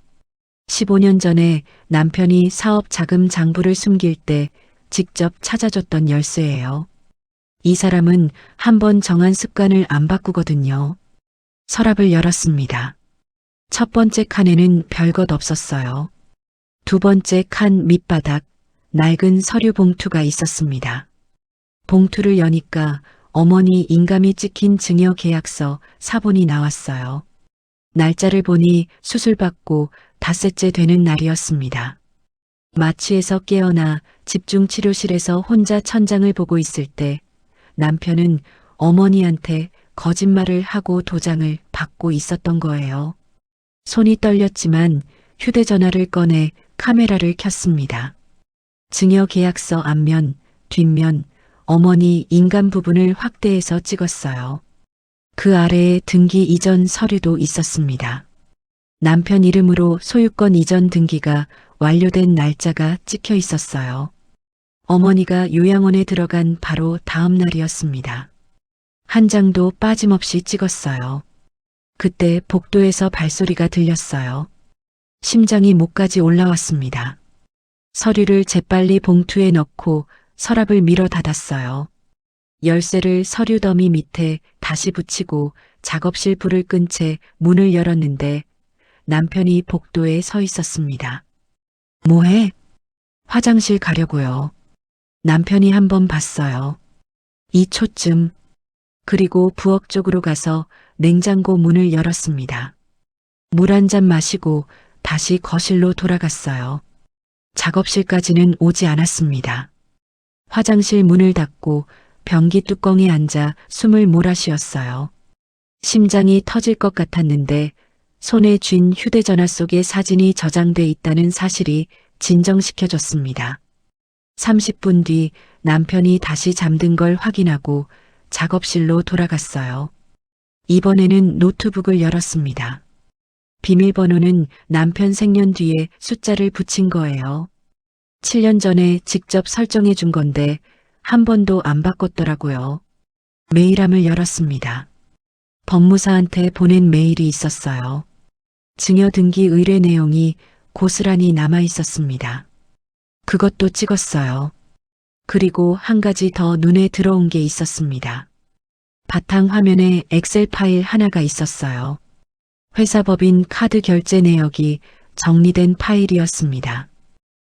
15년 전에 남편이 사업 자금 장부를 숨길 때 직접 찾아줬던 열쇠예요. 이 사람은 한번 정한 습관을 안 바꾸거든요. 서랍을 열었습니다. 첫 번째 칸에는 별것 없었어요. 두 번째 칸 밑바닥 낡은 서류 봉투가 있었습니다. 봉투를 여니까 어머니 인감이 찍힌 증여 계약서 사본이 나왔어요. 날짜를 보니 수술받고 닷새째 되는 날이었습니다. 마취에서 깨어나 집중치료실에서 혼자 천장을 보고 있을 때 남편은 어머니한테 거짓말을 하고 도장을 받고 있었던 거예요. 손이 떨렸지만 휴대전화를 꺼내 카메라를 켰습니다. 증여 계약서 앞면, 뒷면, 어머니 인감 부분을 확대해서 찍었어요. 그 아래에 등기 이전 서류도 있었습니다. 남편 이름으로 소유권 이전 등기가 완료된 날짜가 찍혀 있었어요. 어머니가 요양원에 들어간 바로 다음 날이었습니다. 한 장도 빠짐없이 찍었어요. 그때 복도에서 발소리가 들렸어요. 심장이 목까지 올라왔습니다. 서류를 재빨리 봉투에 넣고 서랍을 밀어 닫았어요. 열쇠를 서류 더미 밑에 다시 붙이고 작업실 불을 끈 채 문을 열었는데 남편이 복도에 서 있었습니다. 뭐해? 화장실 가려고요. 남편이 한번 봤어요. 2초쯤. 그리고 부엌 쪽으로 가서 냉장고 문을 열었습니다. 물 한 잔 마시고 다시 거실로 돌아갔어요. 작업실까지는 오지 않았습니다. 화장실 문을 닫고 변기 뚜껑에 앉아 숨을 몰아쉬었어요. 심장이 터질 것 같았는데 손에 쥔 휴대전화 속에 사진이 저장돼 있다는 사실이 진정시켜줬습니다. 30분 뒤 남편이 다시 잠든 걸 확인하고 작업실로 돌아갔어요. 이번에는 노트북을 열었습니다. 비밀번호는 남편 생년 뒤에 숫자를 붙인 거예요. 7년 전에 직접 설정해 준 건데 한 번도 안 바꿨더라고요. 메일함을 열었습니다. 법무사한테 보낸 메일이 있었어요. 증여 등기 의뢰 내용이 고스란히 남아 있었습니다. 그것도 찍었어요. 그리고 한 가지 더 눈에 들어온 게 있었습니다. 바탕 화면에 엑셀 파일 하나가 있었어요. 회사 법인 카드 결제 내역이 정리된 파일이었습니다.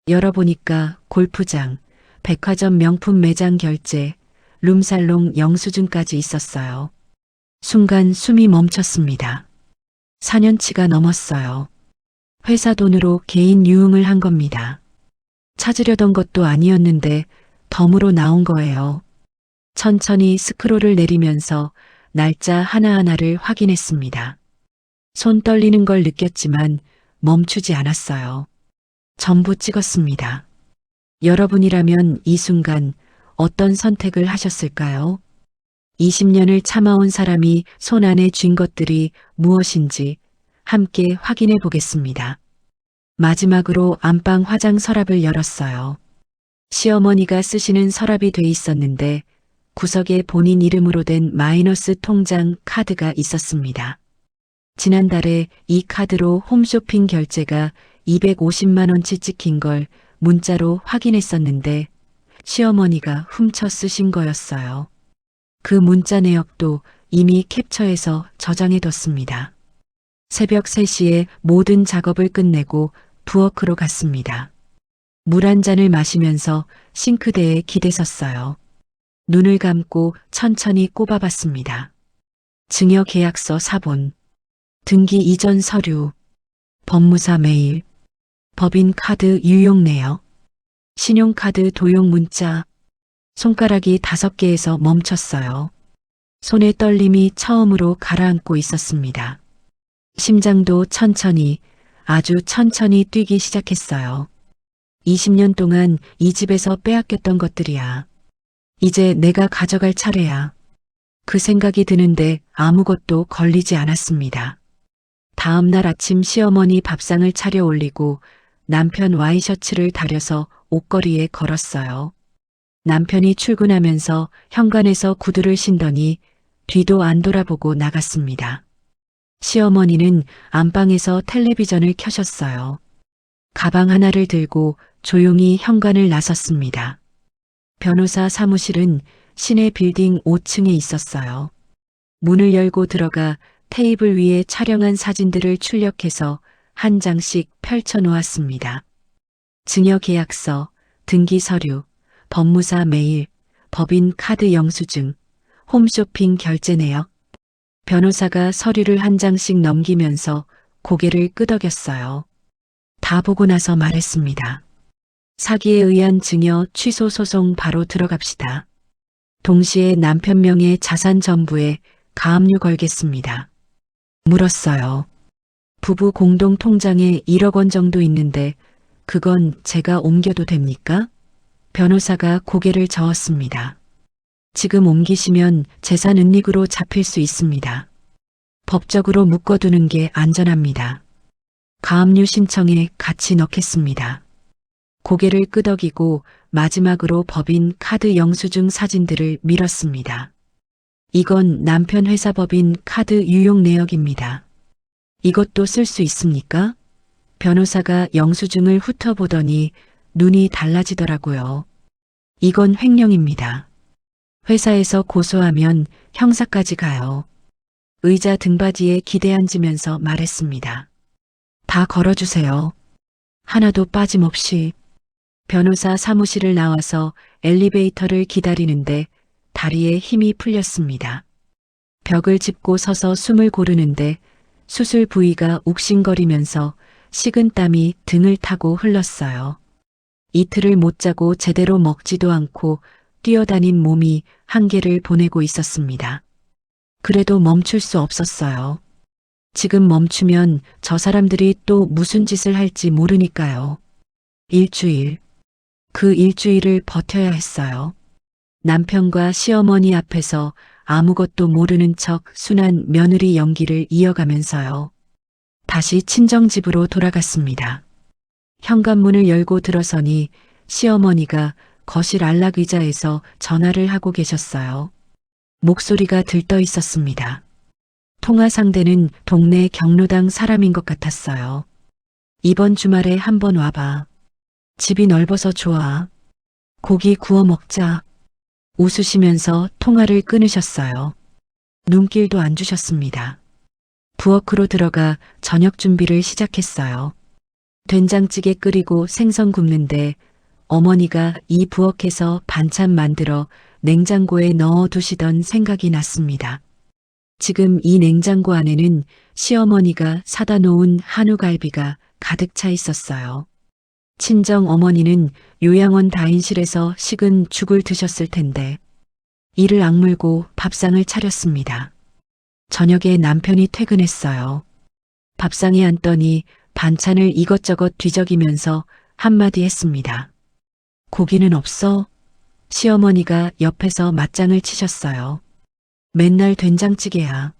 열어보니까 골프장, 백화점 명품 매장 결제, 룸살롱 영수증까지 있었어요. 순간 숨이 멈췄습니다. 4년치가 넘었어요. 회사 돈으로 개인 유흥을 한 겁니다. 찾으려던 것도 아니었는데 덤으로 나온 거예요. 천천히 스크롤을 내리면서 날짜 하나하나를 확인했습니다. 손 떨리는 걸 느꼈지만 멈추지 않았어요. 전부 찍었습니다. 여러분이라면 이 순간 어떤 선택을 하셨을까요? 20년을 참아온 사람이 손 안에 쥔 것들이 무엇인지 함께 확인해 보겠습니다. 마지막으로 안방 화장 서랍을 열었어요. 시어머니가 쓰시는 서랍이 돼 있었는데 구석에 본인 이름으로 된 마이너스 통장 카드가 있었습니다. 지난달에 이 카드로 홈쇼핑 결제가 250만 원치 찍힌 걸 문자로 확인했었는데 시어머니가 훔쳐 쓰신 거였어요. 그 문자 내역도 이미 캡처해서 저장해뒀습니다. 새벽 3시에 모든 작업을 끝내고 부엌으로 갔습니다. 물 한 잔을 마시면서 싱크대에 기대섰어요. 눈을 감고 천천히 꼽아봤습니다. 증여 계약서 사본, 등기 이전 서류, 법무사 메일, 법인 카드 유용 내역, 신용카드 도용 문자, 손가락이 5개에서 멈췄어요. 손의 떨림이 처음으로 가라앉고 있었습니다. 심장도 천천히, 아주 천천히 뛰기 시작했어요. 20년 동안 이 집에서 빼앗겼던 것들이야. 이제 내가 가져갈 차례야. 그 생각이 드는데 아무것도 걸리지 않았습니다. 다음 날 아침 시어머니 밥상을 차려 올리고 남편 와이셔츠를 다려서 옷걸이에 걸었어요. 남편이 출근하면서 현관에서 구두를 신더니 뒤도 안 돌아보고 나갔습니다. 시어머니는 안방에서 텔레비전을 켜셨어요. 가방 하나를 들고 조용히 현관을 나섰습니다. 변호사 사무실은 시내 빌딩 5층에 있었어요. 문을 열고 들어가 테이블 위에 촬영한 사진들을 출력해서 한 장씩 펼쳐 놓았습니다. 증여 계약서, 등기 서류, 법무사 메일, 법인 카드 영수증, 홈쇼핑 결제 내역. 변호사가 서류를 한 장씩 넘기면서 고개를 끄덕였어요. 다 보고 나서 말했습니다. 사기에 의한 증여 취소 소송 바로 들어갑시다. 동시에 남편 명의 자산 전부에 가압류 걸겠습니다. 물었어요. 부부 공동 통장에 1억 원 정도 있는데 그건 제가 옮겨도 됩니까? 변호사가 고개를 저었습니다. 지금 옮기시면 재산 은닉으로 잡힐 수 있습니다. 법적으로 묶어두는 게 안전합니다. 가압류 신청에 같이 넣겠습니다. 고개를 끄덕이고 마지막으로 법인 카드 영수증 사진들을 밀었습니다. 이건 남편 회사 법인 카드 유용 내역입니다. 이것도 쓸 수 있습니까? 변호사가 영수증을 훑어보더니 눈이 달라지더라고요. 이건 횡령입니다. 회사에서 고소하면 형사까지 가요. 의자 등받이에 기대 앉으면서 말했습니다. 다 걸어주세요. 하나도 빠짐없이. 변호사 사무실을 나와서 엘리베이터를 기다리는데 다리에 힘이 풀렸습니다. 벽을 짚고 서서 숨을 고르는데 수술 부위가 욱신거리면서 식은 땀이 등을 타고 흘렀어요. 이틀을 못 자고 제대로 먹지도 않고 뛰어다닌 몸이 한계를 보내고 있었습니다. 그래도 멈출 수 없었어요. 지금 멈추면 저 사람들이 또 무슨 짓을 할지 모르니까요. 일주일. 그 일주일을 버텨야 했어요. 남편과 시어머니 앞에서 아무것도 모르는 척 순한 며느리 연기를 이어가면서요. 다시 친정집으로 돌아갔습니다. 현관문을 열고 들어서니 시어머니가 거실 안락의자에서 전화를 하고 계셨어요. 목소리가 들떠 있었습니다. 통화 상대는 동네 경로당 사람인 것 같았어요. 이번 주말에 한번 와봐. 집이 넓어서 좋아. 고기 구워 먹자. 웃으시면서 통화를 끊으셨어요. 눈길도 안 주셨습니다. 부엌으로 들어가 저녁 준비를 시작했어요. 된장찌개 끓이고 생선 굽는데 어머니가 이 부엌에서 반찬 만들어 냉장고에 넣어 두시던 생각이 났습니다. 지금 이 냉장고 안에는 시어머니가 사다 놓은 한우갈비가 가득 차 있었어요. 친정 어머니는 요양원 다인실에서 식은 죽을 드셨을 텐데 이를 악물고 밥상을 차렸습니다. 저녁에 남편이 퇴근했어요. 밥상에 앉더니 반찬을 이것저것 뒤적이면서 한마디 했습니다. 고기는 없어? 시어머니가 옆에서 맞장을 치셨어요. 맨날 된장찌개야.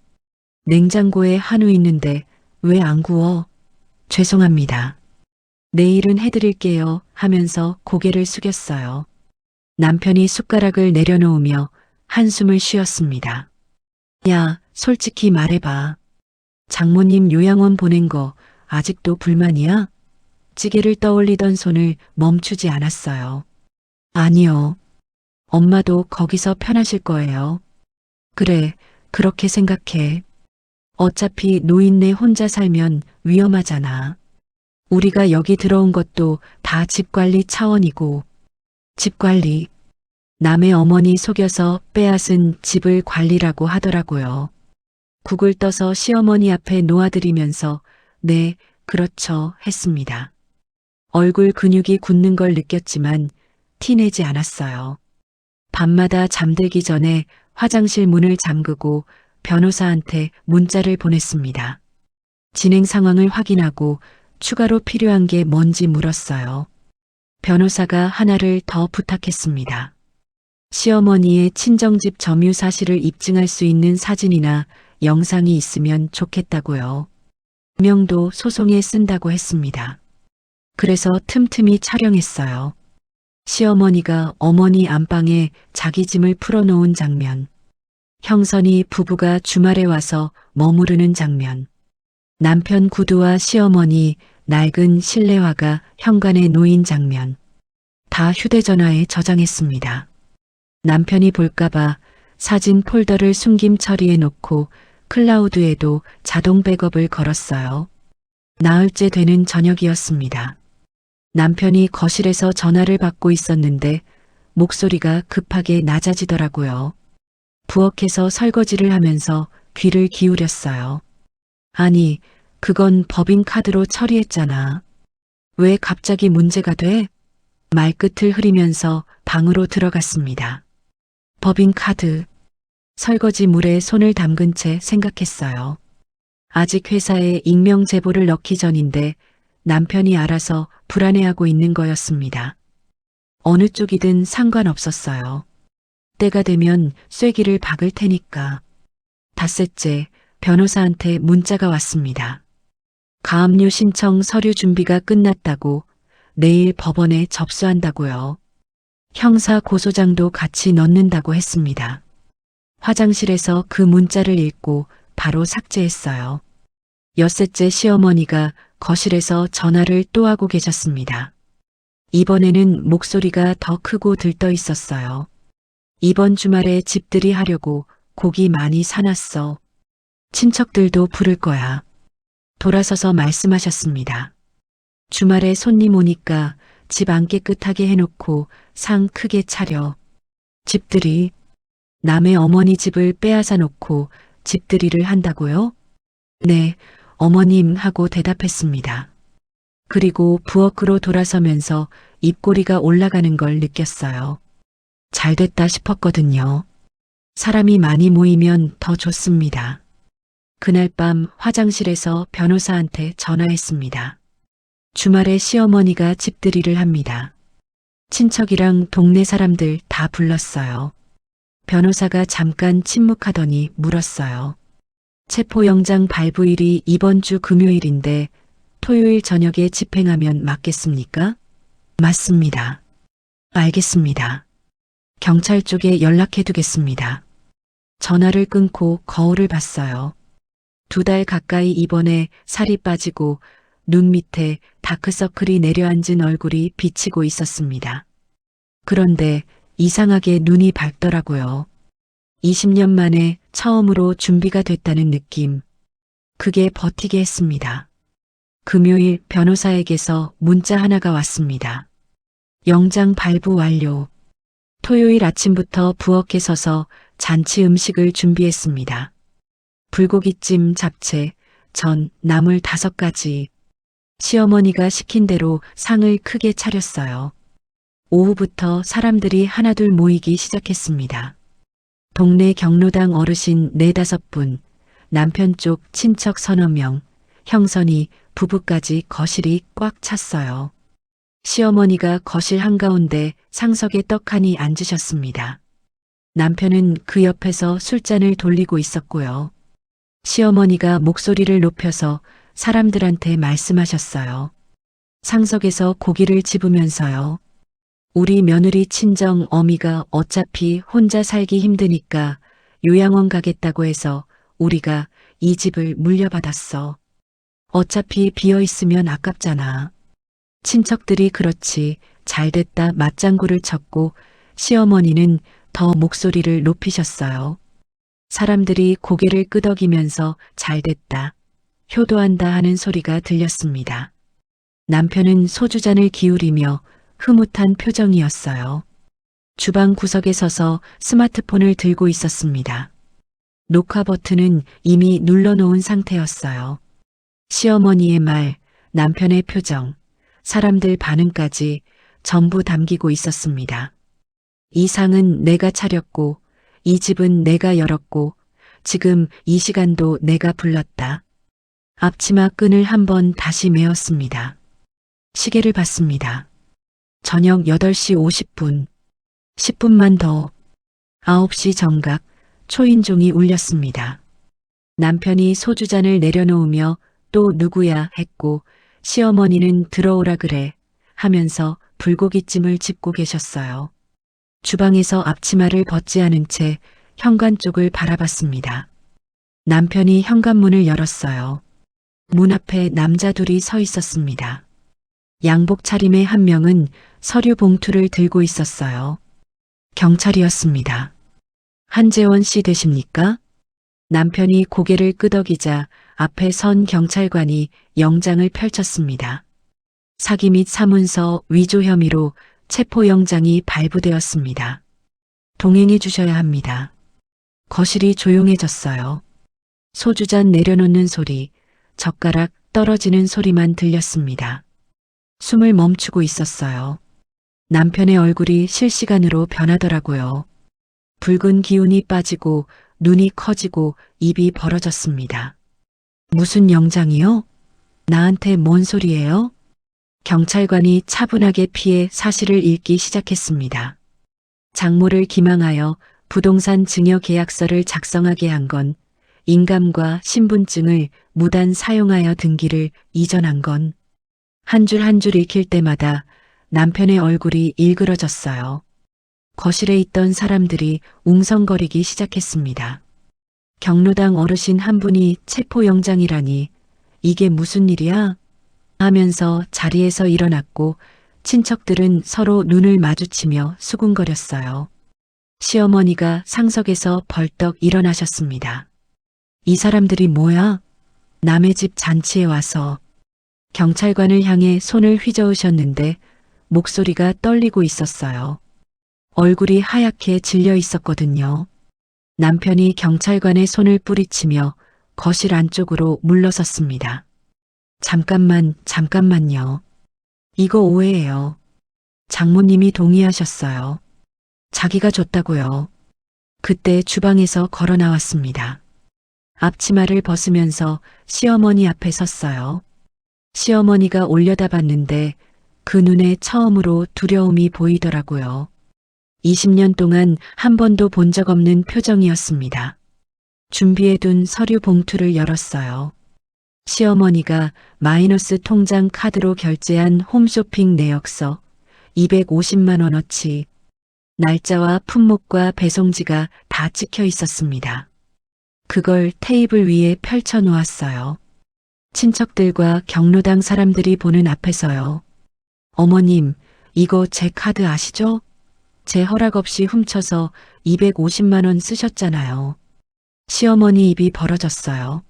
냉장고에 한우 있는데 왜 안 구워? 죄송합니다. 내일은 해드릴게요 하면서 고개를 숙였어요. 남편이 숟가락을 내려놓으며 한숨을 쉬었습니다. 야, 솔직히 말해봐. 장모님 요양원 보낸 거 아직도 불만이야? 찌개를 떠올리던 손을 멈추지 않았어요. 아니요. 엄마도 거기서 편하실 거예요. 그래, 그렇게 생각해. 어차피 노인네 혼자 살면 위험하잖아. 우리가 여기 들어온 것도 다 집 관리 차원이고. 집 관리. 남의 어머니 속여서 빼앗은 집을 관리라고 하더라고요. 국을 떠서 시어머니 앞에 놓아드리면서 네, 그렇죠 했습니다. 얼굴 근육이 굳는 걸 느꼈지만 티내지 않았어요. 밤마다 잠들기 전에 화장실 문을 잠그고 변호사한테 문자를 보냈습니다. 진행 상황을 확인하고 추가로 필요한 게 뭔지 물었어요. 변호사가 하나를 더 부탁했습니다. 시어머니의 친정집 점유 사실을 입증할 수 있는 사진이나 영상이 있으면 좋겠다고요. 명도 소송에 쓴다고 했습니다. 그래서 틈틈이 촬영했어요. 시어머니가 어머니 안방에 자기 짐을 풀어놓은 장면. 형선이 부부가 주말에 와서 머무르는 장면. 남편 구두와 시어머니 낡은 실내화가 현관에 놓인 장면. 다 휴대전화에 저장했습니다. 남편이 볼까봐 사진 폴더를 숨김 처리해 놓고 클라우드에도 자동 백업을 걸었어요. 나흘째 되는 저녁이었습니다. 남편이 거실에서 전화를 받고 있었는데 목소리가 급하게 낮아지더라고요. 부엌에서 설거지를 하면서 귀를 기울였어요. 아니, 그건 법인카드로 처리했잖아. 왜 갑자기 문제가 돼? 말끝을 흐리면서 방으로 들어갔습니다. 법인카드. 설거지 물에 손을 담근 채 생각했어요. 아직 회사에 익명 제보를 넣기 전인데 남편이 알아서 불안해하고 있는 거였습니다. 어느 쪽이든 상관없었어요. 때가 되면 쐐기를 박을 테니까. 닷새째 변호사한테 문자가 왔습니다. 가압류 신청 서류 준비가 끝났다고, 내일 법원에 접수한다고요. 형사 고소장도 같이 넣는다고 했습니다. 화장실에서 그 문자를 읽고 바로 삭제했어요. 엿새째 시어머니가 거실에서 전화를 또 하고 계셨습니다. 이번에는 목소리가 더 크고 들떠 있었어요. 이번 주말에 집들이 하려고 고기 많이 사놨어. 친척들도 부를 거야. 돌아서서 말씀하셨습니다. 주말에 손님 오니까 집 안 깨끗하게 해놓고 상 크게 차려. 집들이, 남의 어머니 집을 빼앗아 놓고 집들이를 한다고요? 네, 어머님 하고 대답했습니다. 그리고 부엌으로 돌아서면서 입꼬리가 올라가는 걸 느꼈어요. 잘 됐다 싶었거든요. 사람이 많이 모이면 더 좋습니다. 그날 밤 화장실에서 변호사한테 전화했습니다. 주말에 시어머니가 집들이를 합니다. 친척이랑 동네 사람들 다 불렀어요. 변호사가 잠깐 침묵하더니 물었어요. 체포영장 발부일이 이번 주 금요일인데 토요일 저녁에 집행하면 맞겠습니까? 맞습니다. 알겠습니다. 경찰 쪽에 연락해 두겠습니다. 전화를 끊고 거울을 봤어요. 2달 가까이 입원해 살이 빠지고 눈 밑에 다크서클이 내려앉은 얼굴이 비치고 있었습니다. 그런데 이상하게 눈이 밝더라고요. 20년 만에 처음으로 준비가 됐다는 느낌. 그게 버티게 했습니다. 금요일 변호사에게서 문자 하나가 왔습니다. 영장 발부 완료. 토요일 아침부터 부엌에 서서 잔치 음식을 준비했습니다. 불고기찜, 잡채, 전, 나물 5가지. 시어머니가 시킨 대로 상을 크게 차렸어요. 오후부터 사람들이 하나둘 모이기 시작했습니다. 동네 경로당 어르신 4-5분, 남편 쪽 친척 서너 명, 형선이, 부부까지 거실이 꽉 찼어요. 시어머니가 거실 한가운데 상석에 떡하니 앉으셨습니다. 남편은 그 옆에서 술잔을 돌리고 있었고요. 시어머니가 목소리를 높여서 사람들한테 말씀하셨어요. 상석에서 고기를 집으면서요. 우리 며느리 친정 어미가 어차피 혼자 살기 힘드니까 요양원 가겠다고 해서 우리가 이 집을 물려받았어. 어차피 비어있으면 아깝잖아. 친척들이 그렇지 잘됐다 맞장구를 쳤고 시어머니는 더 목소리를 높이셨어요. 사람들이 고개를 끄덕이면서 잘됐다, 효도한다 하는 소리가 들렸습니다. 남편은 소주잔을 기울이며 흐뭇한 표정이었어요. 주방 구석에 서서 스마트폰을 들고 있었습니다. 녹화 버튼은 이미 눌러놓은 상태였어요. 시어머니의 말, 남편의 표정, 사람들 반응까지 전부 담기고 있었습니다. 이 상은 내가 차렸고, 이 집은 내가 열었고, 지금 이 시간도 내가 불렀다. 앞치마 끈을 한번 다시 메었습니다. 시계를 봤습니다. 저녁 8시 50분. 10분만 더. 9시 정각, 초인종이 울렸습니다. 남편이 소주잔을 내려놓으며 또 누구야 했고 시어머니는 들어오라 그래 하면서 불고기찜을 집고 계셨어요. 주방에서 앞치마를 벗지 않은 채 현관 쪽을 바라봤습니다. 남편이 현관문을 열었어요. 문 앞에 남자 둘이 서 있었습니다. 양복 차림의 한 명은 서류 봉투를 들고 있었어요. 경찰이었습니다. 한재원 씨 되십니까? 남편이 고개를 끄덕이자 앞에 선 경찰관이 영장을 펼쳤습니다. 사기 및 사문서 위조 혐의로 체포영장이 발부되었습니다. 동행해 주셔야 합니다. 거실이 조용해졌어요. 소주잔 내려놓는 소리, 젓가락 떨어지는 소리만 들렸습니다. 숨을 멈추고 있었어요. 남편의 얼굴이 실시간으로 변하더라고요. 붉은 기운이 빠지고 눈이 커지고 입이 벌어졌습니다. 무슨 영장이요? 나한테 뭔 소리예요? 경찰관이 차분하게 피해 사실을 읽기 시작했습니다. 장모를 기망하여 부동산 증여 계약서를 작성하게 한 건, 인감과 신분증을 무단 사용하여 등기를 이전한 건, 한 줄 한 줄 읽힐 때마다 남편의 얼굴이 일그러졌어요. 거실에 있던 사람들이 웅성거리기 시작했습니다. 경로당 어르신 한 분이 체포영장이라니 이게 무슨 일이야? 하면서 자리에서 일어났고 친척들은 서로 눈을 마주치며 수군거렸어요. 시어머니가 상석에서 벌떡 일어나셨습니다. 이 사람들이 뭐야? 남의 집 잔치에 와서. 경찰관을 향해 손을 휘저으셨는데 목소리가 떨리고 있었어요. 얼굴이 하얗게 질려 있었거든요. 남편이 경찰관의 손을 뿌리치며 거실 안쪽으로 물러섰습니다. 잠깐만요. 이거 오해예요. 장모님이 동의하셨어요. 자기가 줬다고요. 그때 주방에서 걸어 나왔습니다. 앞치마를 벗으면서 시어머니 앞에 섰어요. 시어머니가 올려다봤는데 그 눈에 처음으로 두려움이 보이더라고요. 20년 동안 한 번도 본 적 없는 표정이었습니다. 준비해둔 서류 봉투를 열었어요. 시어머니가 마이너스 통장 카드로 결제한 홈쇼핑 내역서 250만 원어치, 날짜와 품목과 배송지가 다 찍혀 있었습니다. 그걸 테이블 위에 펼쳐 놓았어요. 친척들과 경로당 사람들이 보는 앞에서요. 어머님, 이거 제 카드 아시죠? 제 허락 없이 훔쳐서 250만 원 쓰셨잖아요. 시어머니 입이 벌어졌어요.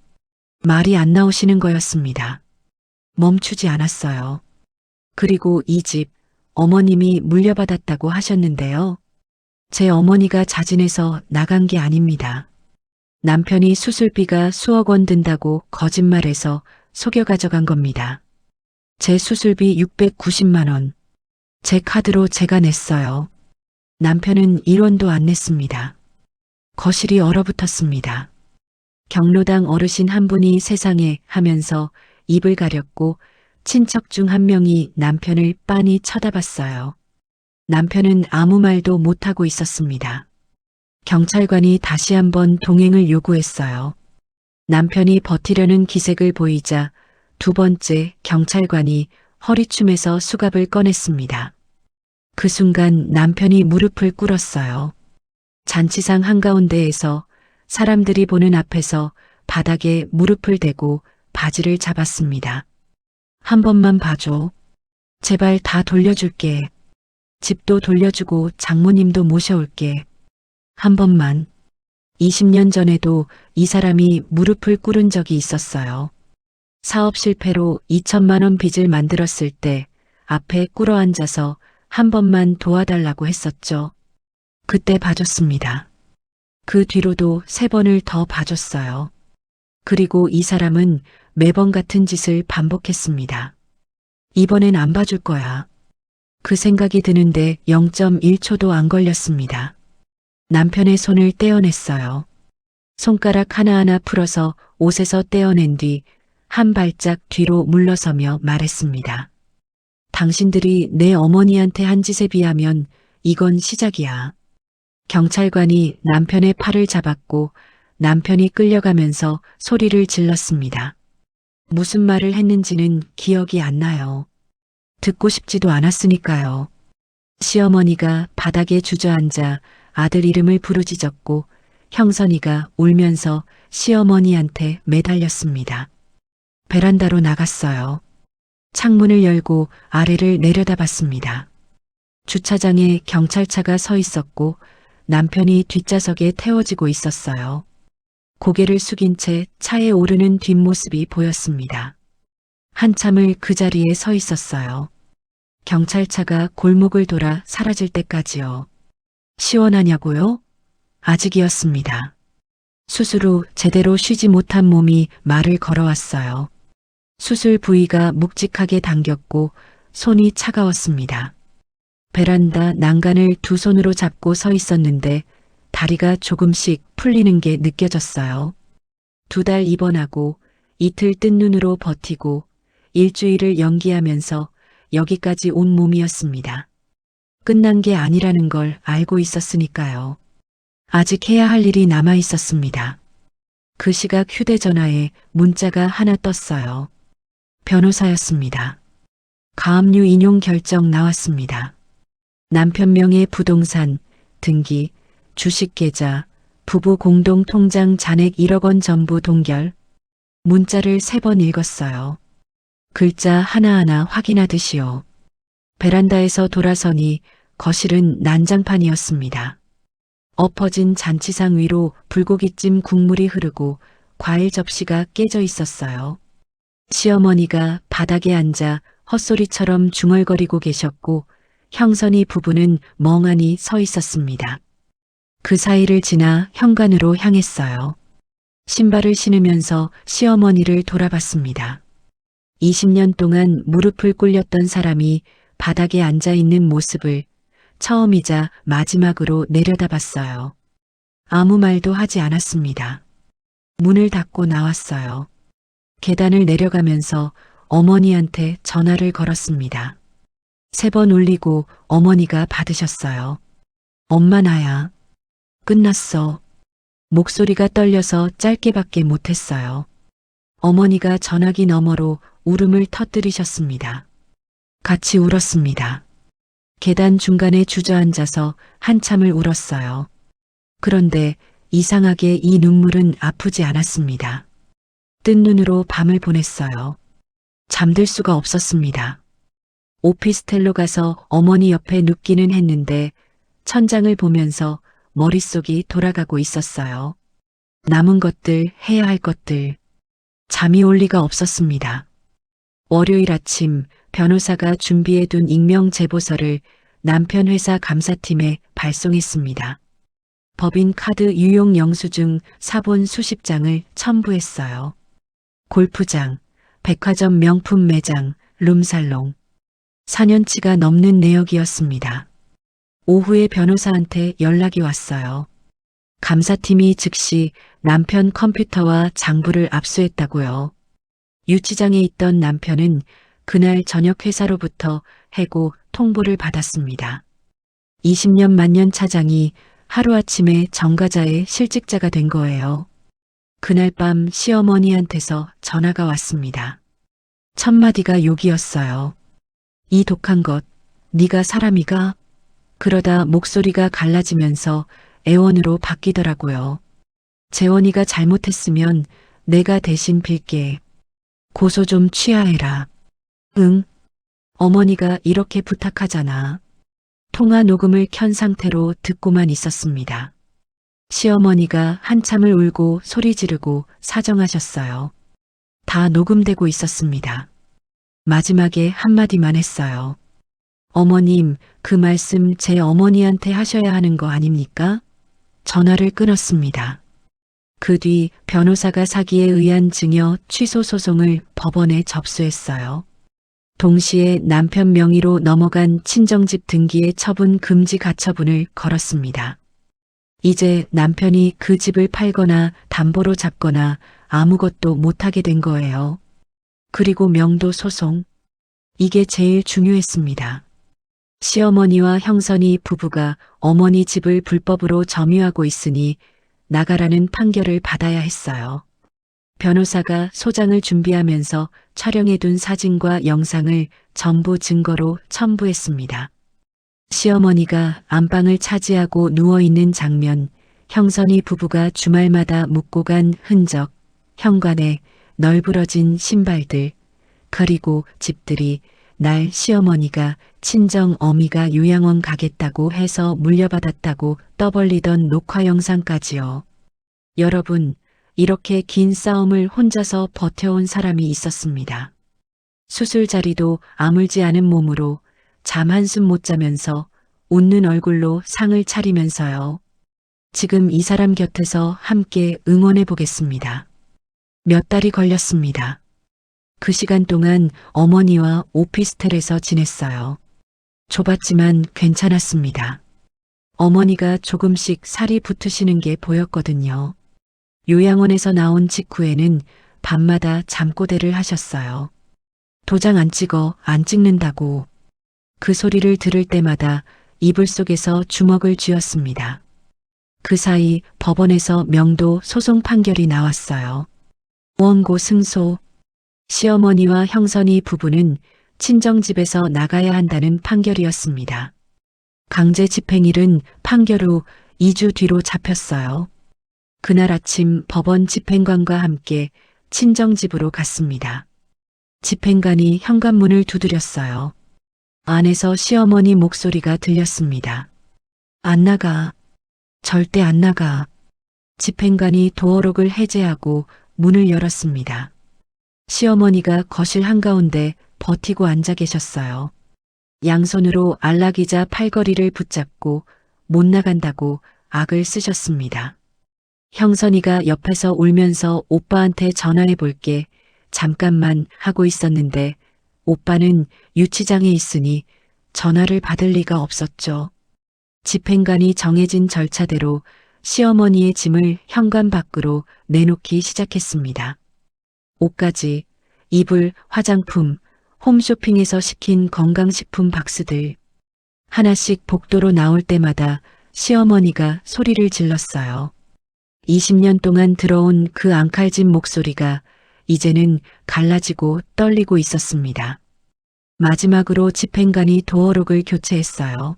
말이 안 나오시는 거였습니다. 멈추지 않았어요. 그리고 이 집 어머님이 물려받았다고 하셨는데요. 제 어머니가 자진해서 나간 게 아닙니다. 남편이 수술비가 수억 원 든다고 거짓말해서 속여 가져간 겁니다. 제 수술비 690만 원. 제 카드로 제가 냈어요. 남편은 1원도 안 냈습니다. 거실이 얼어붙었습니다. 경로당 어르신 한 분이 세상에 하면서 입을 가렸고 친척 중 한 명이 남편을 빤히 쳐다봤어요. 남편은 아무 말도 못하고 있었습니다. 경찰관이 다시 한번 동행을 요구했어요. 남편이 버티려는 기색을 보이자 두 번째 경찰관이 허리춤에서 수갑을 꺼냈습니다. 그 순간 남편이 무릎을 꿇었어요. 잔치상 한가운데에서 사람들이 보는 앞에서 바닥에 무릎을 대고 바지를 잡았습니다. 한 번만 봐줘. 제발 다 돌려줄게. 집도 돌려주고 장모님도 모셔올게. 한 번만. 20년 전에도 이 사람이 무릎을 꿇은 적이 있었어요. 사업 실패로 2천만 원 빚을 만들었을 때 앞에 꿇어 앉아서 한 번만 도와달라고 했었죠. 그때 봐줬습니다. 그 뒤로도 3번을 더 봐줬어요. 그리고 이 사람은 매번 같은 짓을 반복했습니다. 이번엔 안 봐줄 거야. 그 생각이 드는데 0.1초도 안 걸렸습니다. 남편의 손을 떼어냈어요. 손가락 하나하나 풀어서 옷에서 떼어낸 뒤 한 발짝 뒤로 물러서며 말했습니다. 당신들이 내 어머니한테 한 짓에 비하면 이건 시작이야. 경찰관이 남편의 팔을 잡았고 남편이 끌려가면서 소리를 질렀습니다. 무슨 말을 했는지는 기억이 안 나요. 듣고 싶지도 않았으니까요. 시어머니가 바닥에 주저앉아 아들 이름을 부르짖었고 형선이가 울면서 시어머니한테 매달렸습니다. 베란다로 나갔어요. 창문을 열고 아래를 내려다봤습니다. 주차장에 경찰차가 서 있었고 남편이 뒷좌석에 태워지고 있었어요. 고개를 숙인 채 차에 오르는 뒷모습이 보였습니다. 한참을 그 자리에 서 있었어요. 경찰차가 골목을 돌아 사라질 때까지요. 시원하냐고요? 아직이었습니다. 수술 후 제대로 쉬지 못한 몸이 말을 걸어왔어요. 수술 부위가 묵직하게 당겼고 손이 차가웠습니다. 베란다 난간을 두 손으로 잡고 서 있었는데 다리가 조금씩 풀리는 게 느껴졌어요. 2달 입원하고 이틀 뜬 눈으로 버티고 일주일을 연기하면서 여기까지 온 몸이었습니다. 끝난 게 아니라는 걸 알고 있었으니까요. 아직 해야 할 일이 남아 있었습니다. 그 시각 휴대전화에 문자가 하나 떴어요. 변호사였습니다. 가압류 인용 결정 나왔습니다. 남편 명의 부동산, 등기, 주식계좌, 부부 공동 통장 잔액 1억 원 전부 동결. 문자를 3번 읽었어요. 글자 하나하나 확인하듯이요. 베란다에서 돌아서니 거실은 난장판이었습니다. 엎어진 잔치상 위로 불고기찜 국물이 흐르고 과일 접시가 깨져 있었어요. 시어머니가 바닥에 앉아 헛소리처럼 중얼거리고 계셨고 형선이 부부는 멍하니 서 있었습니다. 그 사이를 지나 현관으로 향했어요. 신발을 신으면서 시어머니를 돌아봤습니다. 20년 동안 무릎을 꿇렸던 사람이 바닥에 앉아 있는 모습을 처음이자 마지막으로 내려다봤어요. 아무 말도 하지 않았습니다. 문을 닫고 나왔어요. 계단을 내려가면서 어머니한테 전화를 걸었습니다. 3번 울리고 어머니가 받으셨어요. 엄마 나야. 끝났어. 목소리가 떨려서 짧게밖에 못했어요. 어머니가 전화기 너머로 울음을 터뜨리셨습니다. 같이 울었습니다. 계단 중간에 주저앉아서 한참을 울었어요. 그런데 이상하게 이 눈물은 아프지 않았습니다. 뜬 눈으로 밤을 보냈어요. 잠들 수가 없었습니다. 오피스텔로 가서 어머니 옆에 눕기는 했는데 천장을 보면서 머릿속이 돌아가고 있었어요. 남은 것들, 해야 할 것들. 잠이 올 리가 없었습니다. 월요일 아침 변호사가 준비해둔 익명 제보서를 남편 회사 감사팀에 발송했습니다. 법인 카드 유용 영수증 사본 수십 장을 첨부했어요. 골프장, 백화점 명품 매장, 룸살롱. 4년치가 넘는 내역이었습니다. 오후에 변호사한테 연락이 왔어요. 감사팀이 즉시 남편 컴퓨터와 장부를 압수했다고요. 유치장에 있던 남편은 그날 저녁 회사로부터 해고 통보를 받았습니다. 20년 만년 차장이 하루아침에 정가자의 실직자가 된 거예요. 그날 밤 시어머니한테서 전화가 왔습니다. 첫 마디가 욕이었어요. 이 독한 것, 네가 사람이가? 그러다 목소리가 갈라지면서 애원으로 바뀌더라고요. 재원이가 잘못했으면 내가 대신 빌게. 고소 좀 취하해라. 응. 어머니가 이렇게 부탁하잖아. 통화 녹음을 켠 상태로 듣고만 있었습니다. 시어머니가 한참을 울고 소리 지르고 사정하셨어요. 다 녹음되고 있었습니다. 마지막에 한마디만 했어요. 어머님, 그 말씀 제 어머니한테 하셔야 하는 거 아닙니까? 전화를 끊었습니다. 그 뒤 변호사가 사기에 의한 증여 취소 소송을 법원에 접수했어요. 동시에 남편 명의로 넘어간 친정집 등기에 처분 금지 가처분을 걸었습니다. 이제 남편이 그 집을 팔거나 담보로 잡거나 아무것도 못하게 된 거예요. 그리고 명도 소송. 이게 제일 중요했습니다. 시어머니와 형선이 부부가 어머니 집을 불법으로 점유하고 있으니 나가라는 판결을 받아야 했어요. 변호사가 소장을 준비하면서 촬영해둔 사진과 영상을 전부 증거로 첨부했습니다. 시어머니가 안방을 차지하고 누워있는 장면, 형선이 부부가 주말마다 묵고 간 흔적, 현관에 널브러진 신발들, 그리고 집들이 날 시어머니가 친정 어미가 요양원 가겠다고 해서 물려받았다고 떠벌리던 녹화 영상까지요. 여러분, 이렇게 긴 싸움을 혼자서 버텨온 사람이 있었습니다. 수술 자리도 아물지 않은 몸으로 잠 한숨 못 자면서 웃는 얼굴로 상을 차리면서요. 지금 이 사람 곁에서 함께 응원해 보겠습니다. 몇 달이 걸렸습니다. 그 시간 동안 어머니와 오피스텔에서 지냈어요. 좁았지만 괜찮았습니다. 어머니가 조금씩 살이 붙으시는 게 보였거든요. 요양원에서 나온 직후에는 밤마다 잠꼬대를 하셨어요. 도장 안 찍어, 안 찍는다고. 그 소리를 들을 때마다 이불 속에서 주먹을 쥐었습니다. 그 사이 법원에서 명도 소송 판결이 나왔어요. 원고 승소. 시어머니와 형선이 부부는 친정집에서 나가야 한다는 판결이었습니다. 강제 집행일은 판결 후 2주 뒤로 잡혔어요. 그날 아침 법원 집행관과 함께 친정집으로 갔습니다. 집행관이 현관문을 두드렸어요. 안에서 시어머니 목소리가 들렸습니다. 안 나가. 절대 안 나가. 집행관이 도어록을 해제하고 문을 열었습니다. 시어머니가 거실 한가운데 버티고 앉아 계셨어요. 양손으로 안락의자 팔걸이를 붙잡고 못 나간다고 악을 쓰셨습니다. 형선이가 옆에서 울면서 오빠한테 전화해 볼게 잠깐만 하고 있었는데 오빠는 유치장에 있으니 전화를 받을 리가 없었죠. 집행관이 정해진 절차대로 시어머니의 짐을 현관 밖으로 내놓기 시작했습니다. 옷가지, 이불, 화장품, 홈쇼핑에서 시킨 건강식품 박스들. 하나씩 복도로 나올 때마다 시어머니가 소리를 질렀어요. 20년 동안 들어온 그 앙칼진 목소리가 이제는 갈라지고 떨리고 있었습니다. 마지막으로 집행관이 도어록을 교체했어요.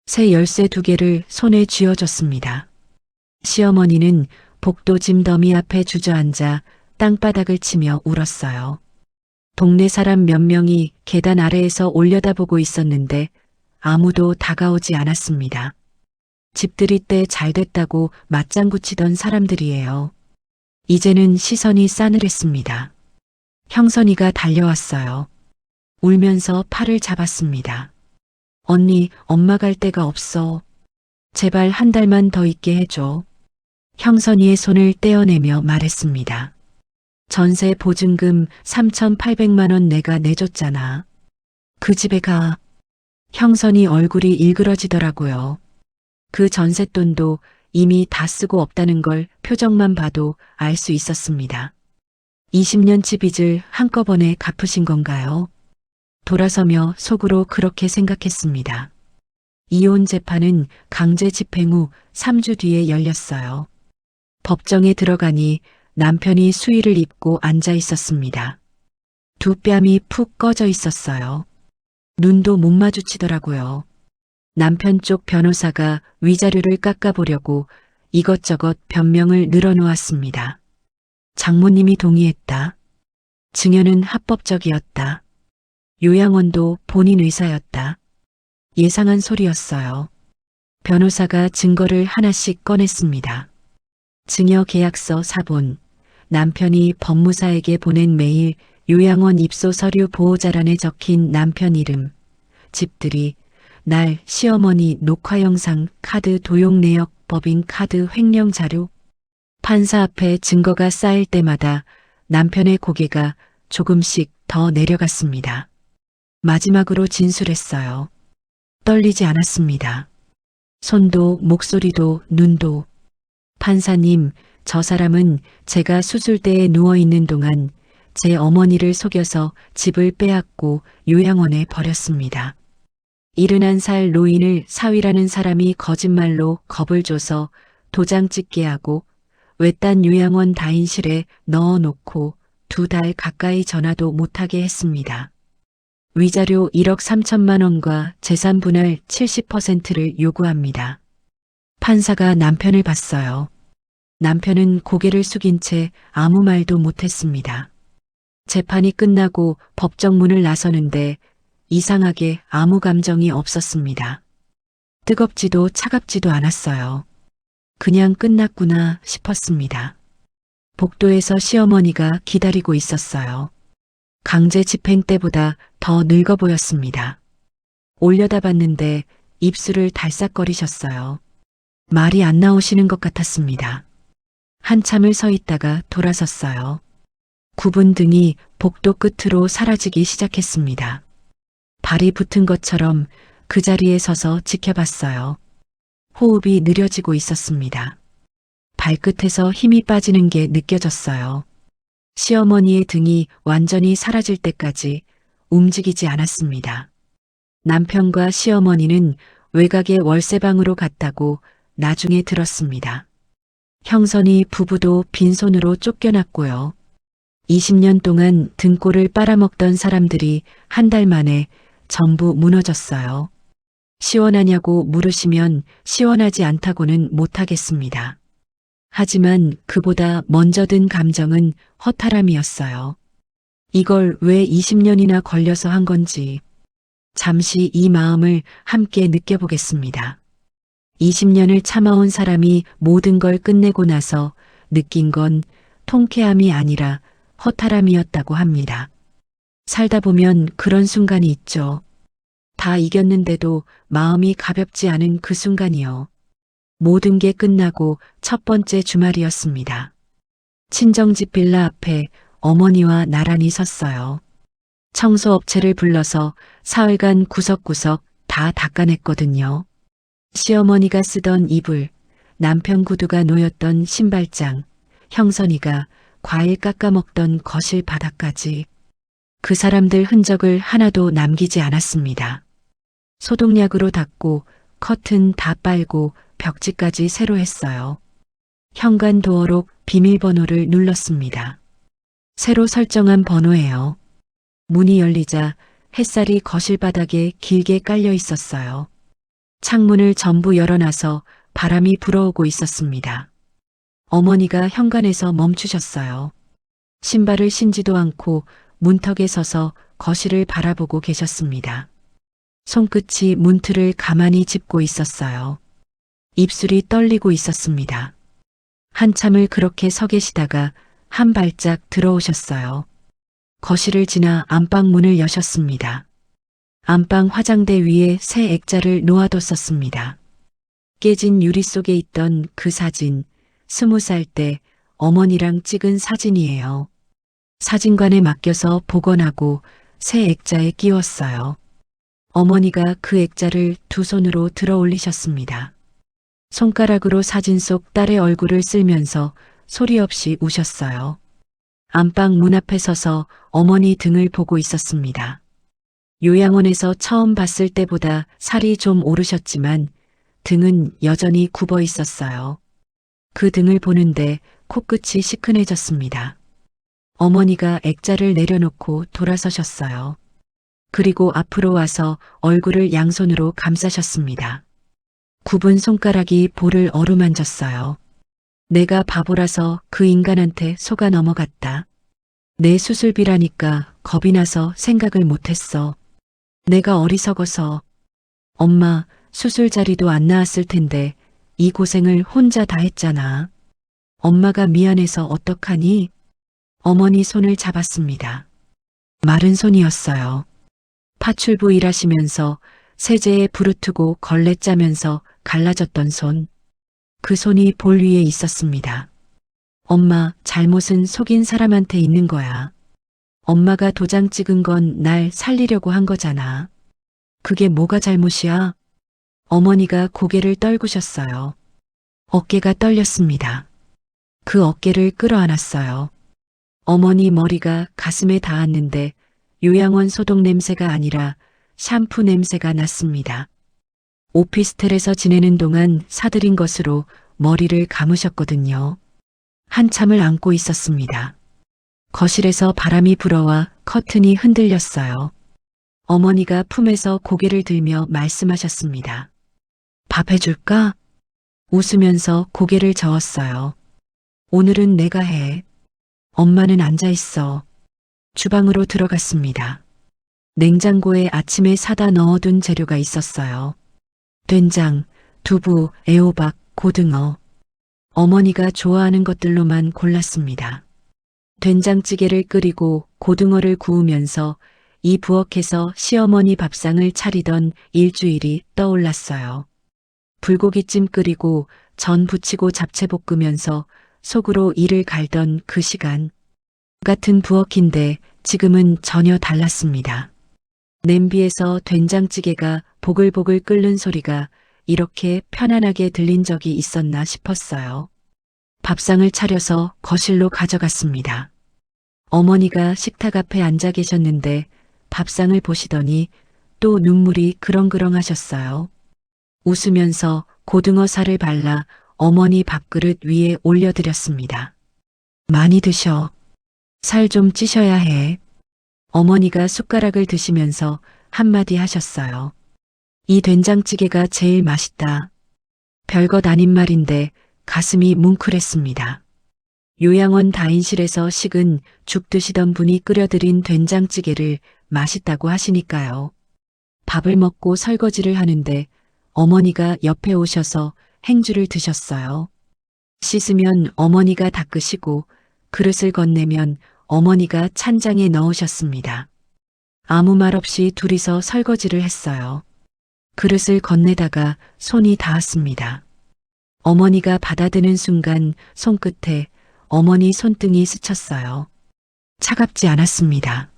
새 열쇠 2개를 손에 쥐어줬습니다. 시어머니는 복도 짐 더미 앞에 주저앉아 땅바닥을 치며 울었어요. 동네 사람 몇 명이 계단 아래에서 올려다보고 있었는데 아무도 다가오지 않았습니다. 집들이 때 잘됐다고 맞장구 치던 사람들이에요. 이제는 시선이 싸늘했습니다. 형선이가 달려왔어요. 울면서 팔을 잡았습니다. 언니, 엄마 갈 데가 없어. 제발 한 달만 더 있게 해줘. 형선이의 손을 떼어내며 말했습니다. 전세 보증금 3,800만 원 내가 내줬잖아. 그 집에 가. 형선이 얼굴이 일그러지더라고요. 그 전셋돈도 이미 다 쓰고 없다는 걸 표정만 봐도 알 수 있었습니다. 20년치 빚을 한꺼번에 갚으신 건가요? 돌아서며 속으로 그렇게 생각했습니다. 이혼 재판은 강제 집행 후 3주 뒤에 열렸어요. 법정에 들어가니 남편이 수의를 입고 앉아 있었습니다. 두 뺨이 푹 꺼져 있었어요. 눈도 못 마주치더라고요. 남편 쪽 변호사가 위자료를 깎아보려고 이것저것 변명을 늘어놓았습니다. 장모님이 동의했다. 증여는 합법적이었다. 요양원도 본인 의사였다. 예상한 소리였어요. 변호사가 증거를 하나씩 꺼냈습니다. 증여 계약서 사본, 남편이 법무사에게 보낸 메일, 요양원 입소 서류 보호자란에 적힌 남편 이름, 집들이, 날, 시어머니 녹화 영상, 카드 도용 내역, 법인 카드 횡령 자료. 판사 앞에 증거가 쌓일 때마다 남편의 고개가 조금씩 더 내려갔습니다. 마지막으로 진술했어요. 떨리지 않았습니다. 손도 목소리도 눈도. 판사님, 저 사람은 제가 수술대에 누워있는 동안 제 어머니를 속여서 집을 빼앗고 요양원에 버렸습니다. 71살 노인을 사위라는 사람이 거짓말로 겁을 줘서 도장 찍게 하고 외딴 요양원 다인실에 넣어놓고 2달 가까이 전화도 못하게 했습니다. 위자료 1억 3천만 원과 재산 분할 70%를 요구합니다. 판사가 남편을 봤어요. 남편은 고개를 숙인 채 아무 말도 못했습니다. 재판이 끝나고 법정 문을 나서는데 이상하게 아무 감정이 없었습니다. 뜨겁지도 차갑지도 않았어요. 그냥 끝났구나 싶었습니다. 복도에서 시어머니가 기다리고 있었어요. 강제 집행 때보다 더 늙어 보였습니다. 올려다봤는데 입술을 달싹거리셨어요. 말이 안 나오시는 것 같았습니다. 한참을 서 있다가 돌아섰어요. 굽은 등이 복도 끝으로 사라지기 시작했습니다. 발이 붙은 것처럼 그 자리에 서서 지켜봤어요. 호흡이 느려지고 있었습니다. 발끝에서 힘이 빠지는 게 느껴졌어요. 시어머니의 등이 완전히 사라질 때까지 움직이지 않았습니다. 남편과 시어머니는 외곽의 월세방으로 갔다고 나중에 들었습니다. 형선이 부부도 빈손으로 쫓겨났고요. 20년 동안 등골을 빨아먹던 사람들이 한 달 만에 전부 무너졌어요. 시원하냐고 물으시면 시원하지 않다고는 못하겠습니다. 하지만 그보다 먼저 든 감정은 허탈함이었어요. 이걸 왜 20년이나 걸려서 한 건지 잠시 이 마음을 함께 느껴보겠습니다. 20년을 참아온 사람이 모든 걸 끝내고 나서 느낀 건 통쾌함이 아니라 허탈함이었다고 합니다. 살다 보면 그런 순간이 있죠. 다 이겼는데도 마음이 가볍지 않은 그 순간이요. 모든 게 끝나고 첫 번째 주말이었습니다. 친정집 빌라 앞에 어머니와 나란히 섰어요. 청소업체를 불러서 사흘간 구석구석 다 닦아냈거든요. 시어머니가 쓰던 이불, 남편 구두가 놓였던 신발장, 형선이가 과일 깎아먹던 거실 바닥까지 그 사람들 흔적을 하나도 남기지 않았습니다. 소독약으로 닦고 커튼 다 빨고 벽지까지 새로 했어요. 현관 도어록 비밀번호를 눌렀습니다. 새로 설정한 번호예요. 문이 열리자 햇살이 거실 바닥에 길게 깔려 있었어요. 창문을 전부 열어놔서 바람이 불어오고 있었습니다. 어머니가 현관에서 멈추셨어요. 신발을 신지도 않고 문턱에 서서 거실을 바라보고 계셨습니다. 손끝이 문틀을 가만히 짚고 있었어요. 입술이 떨리고 있었습니다. 한참을 그렇게 서 계시다가 한 발짝 들어오셨어요. 거실을 지나 안방 문을 여셨습니다. 안방 화장대 위에 새 액자를 놓아뒀었습니다. 깨진 유리 속에 있던 그 사진, 20살 때 어머니랑 찍은 사진이에요. 사진관에 맡겨서 복원하고 새 액자에 끼웠어요. 어머니가 그 액자를 두 손으로 들어 올리셨습니다. 손가락으로 사진 속 딸의 얼굴을 쓸면서 소리 없이 우셨어요. 안방 문 앞에 서서 어머니 등을 보고 있었습니다. 요양원에서 처음 봤을 때보다 살이 좀 오르셨지만 등은 여전히 굽어 있었어요. 그 등을 보는데 코끝이 시큰해졌습니다. 어머니가 액자를 내려놓고 돌아서셨어요. 그리고 앞으로 와서 얼굴을 양손으로 감싸셨습니다. 굽은 손가락이 볼을 어루만졌어요. 내가 바보라서 그 인간한테 속아 넘어갔다. 내 수술비라니까 겁이 나서 생각을 못했어. 내가 어리석어서. 엄마, 수술 자리도 안 나왔을 텐데 이 고생을 혼자 다 했잖아. 엄마가 미안해서 어떡하니? 어머니 손을 잡았습니다. 마른 손이었어요. 파출부 일하시면서 세제에 부르트고 걸레 짜면서 갈라졌던 손. 그 손이 볼 위에 있었습니다. 엄마, 잘못은 속인 사람한테 있는 거야. 엄마가 도장 찍은 건 날 살리려고 한 거잖아. 그게 뭐가 잘못이야? 어머니가 고개를 떨구셨어요. 어깨가 떨렸습니다. 그 어깨를 끌어안았어요. 어머니 머리가 가슴에 닿았는데 요양원 소독 냄새가 아니라 샴푸 냄새가 났습니다. 오피스텔에서 지내는 동안 사들인 것으로 머리를 감으셨거든요. 한참을 안고 있었습니다. 거실에서 바람이 불어와 커튼이 흔들렸어요. 어머니가 품에서 고개를 들며 말씀하셨습니다. 밥 해줄까? 웃으면서 고개를 저었어요. 오늘은 내가 해. 엄마는 앉아 있어. 주방으로 들어갔습니다. 냉장고에 아침에 사다 넣어둔 재료가 있었어요. 된장, 두부, 애호박, 고등어. 어머니가 좋아하는 것들로만 골랐습니다. 된장찌개를 끓이고 고등어를 구우면서 이 부엌에서 시어머니 밥상을 차리던 일주일이 떠올랐어요. 불고기찜 끓이고 전 부치고 잡채 볶으면서 속으로 이를 갈던 그 시간. 같은 부엌인데 지금은 전혀 달랐습니다. 냄비에서 된장찌개가 보글보글 끓는 소리가 이렇게 편안하게 들린 적이 있었나 싶었어요. 밥상을 차려서 거실로 가져갔습니다. 어머니가 식탁 앞에 앉아 계셨는데 밥상을 보시더니 또 눈물이 그렁그렁 하셨어요. 웃으면서 고등어 살을 발라 어머니 밥그릇 위에 올려드렸습니다. 많이 드셔. 살 좀 찌셔야 해. 어머니가 숟가락을 드시면서 한마디 하셨어요. 이 된장찌개가 제일 맛있다. 별것 아닌 말인데 가슴이 뭉클했습니다. 요양원 다인실에서 식은 죽 드시던 분이 끓여드린 된장찌개를 맛있다고 하시니까요. 밥을 먹고 설거지를 하는데 어머니가 옆에 오셔서 행주를 드셨어요. 씻으면 어머니가 닦으시고 그릇을 건네면 어머니가 찬장에 넣으셨습니다. 아무 말 없이 둘이서 설거지를 했어요. 그릇을 건네다가 손이 닿았습니다. 어머니가 받아드는 순간 손끝에 어머니 손등이 스쳤어요. 차갑지 않았습니다.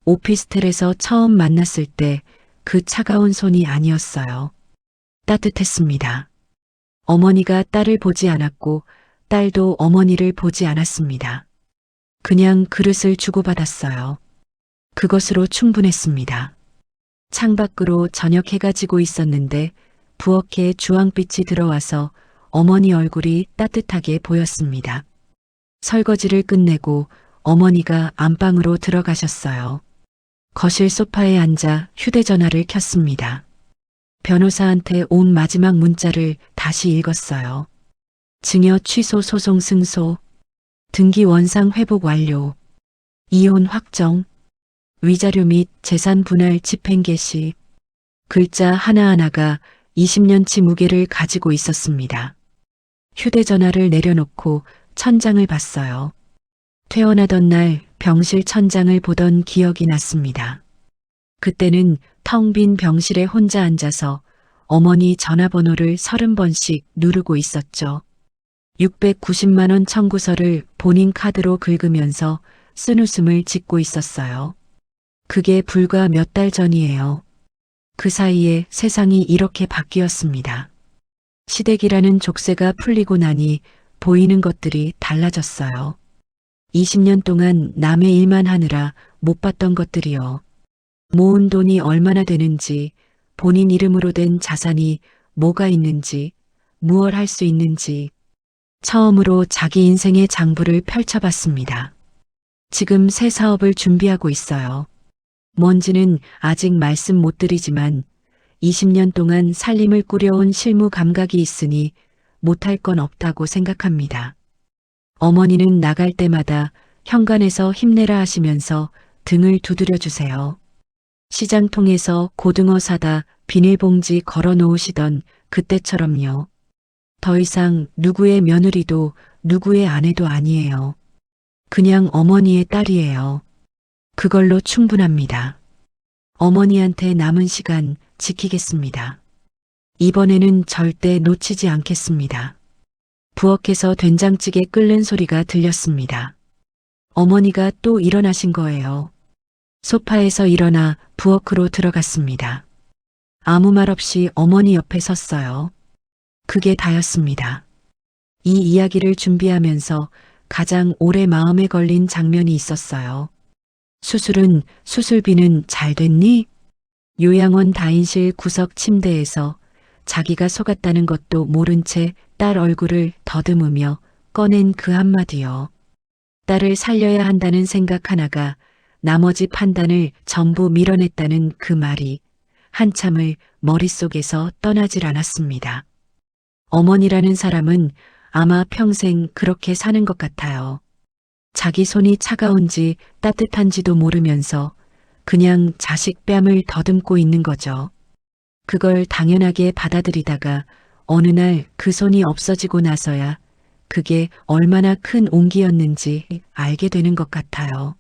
오피스텔에서 처음 만났을 때 그 차가운 손이 아니었어요. 따뜻했습니다. 어머니가 딸을 보지 않았고 딸도 어머니를 보지 않았습니다. 그냥 그릇을 주고받았어요. 그것으로 충분했습니다. 창밖으로 저녁 해가 지고 있었는데 부엌에 주황빛이 들어와서 어머니 얼굴이 따뜻하게 보였습니다. 설거지를 끝내고 어머니가 안방으로 들어가셨어요. 거실 소파에 앉아 휴대전화를 켰습니다. 변호사한테 온 마지막 문자를 다시 읽었어요. 증여 취소 소송 승소, 등기 원상 회복 완료, 이혼 확정, 위자료 및 재산 분할 집행 개시. 글자 하나하나가 20년치 무게를 가지고 있었습니다. 휴대전화를 내려놓고 천장을 봤어요. 퇴원하던 날 병실 천장을 보던 기억이 났습니다. 그때는 텅 빈 병실에 혼자 앉아서 어머니 전화번호를 30번씩 누르고 있었죠. 690만 원 청구서를 본인 카드로 긁으면서 쓴웃음을 짓고 있었어요. 그게 불과 몇 달 전이에요. 그 사이에 세상이 이렇게 바뀌었습니다. 시댁이라는 족쇄가 풀리고 나니 보이는 것들이 달라졌어요. 20년 동안 남의 일만 하느라 못 봤던 것들이요. 모은 돈이 얼마나 되는지, 본인 이름으로 된 자산이 뭐가 있는지, 무얼 할 수 있는지, 처음으로 자기 인생의 장부를 펼쳐봤습니다. 지금 새 사업을 준비하고 있어요. 뭔지는 아직 말씀 못 드리지만 20년 동안 살림을 꾸려온 실무 감각이 있으니 못할 건 없다고 생각합니다. 어머니는 나갈 때마다 현관에서 힘내라 하시면서 등을 두드려 주세요. 시장 통해서 고등어 사다 비닐봉지 걸어 놓으시던 그때처럼요. 더 이상 누구의 며느리도 누구의 아내도 아니에요. 그냥 어머니의 딸이에요. 그걸로 충분합니다. 어머니한테 남은 시간 지키겠습니다. 이번에는 절대 놓치지 않겠습니다. 부엌에서 된장찌개 끓는 소리가 들렸습니다. 어머니가 또 일어나신 거예요. 소파에서 일어나 부엌으로 들어갔습니다. 아무 말 없이 어머니 옆에 섰어요. 그게 다였습니다. 이 이야기를 준비하면서 가장 오래 마음에 걸린 장면이 있었어요. 수술비는 잘 됐니? 요양원 다인실 구석 침대에서 자기가 속았다는 것도 모른 채 딸 얼굴을 더듬으며 꺼낸 그 한마디요. 딸을 살려야 한다는 생각 하나가 나머지 판단을 전부 밀어냈다는 그 말이 한참을 머릿속에서 떠나질 않았습니다. 어머니라는 사람은 아마 평생 그렇게 사는 것 같아요. 자기 손이 차가운지 따뜻한지도 모르면서 그냥 자식 뺨을 더듬고 있는 거죠. 그걸 당연하게 받아들이다가 어느 날 그 손이 없어지고 나서야 그게 얼마나 큰 온기였는지 알게 되는 것 같아요.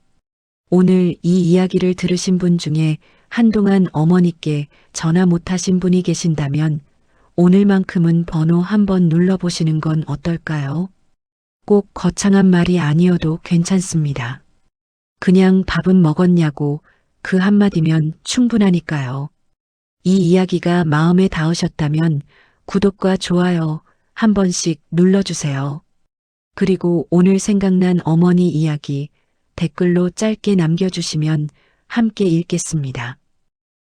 오늘 이 이야기를 들으신 분 중에 한동안 어머니께 전화 못하신 분이 계신다면 오늘만큼은 번호 한번 눌러보시는 건 어떨까요? 꼭 거창한 말이 아니어도 괜찮습니다. 그냥 밥은 먹었냐고 그 한마디면 충분하니까요. 이 이야기가 마음에 닿으셨다면 구독과 좋아요 한 번씩 눌러주세요. 그리고 오늘 생각난 어머니 이야기 댓글로 짧게 남겨주시면 함께 읽겠습니다.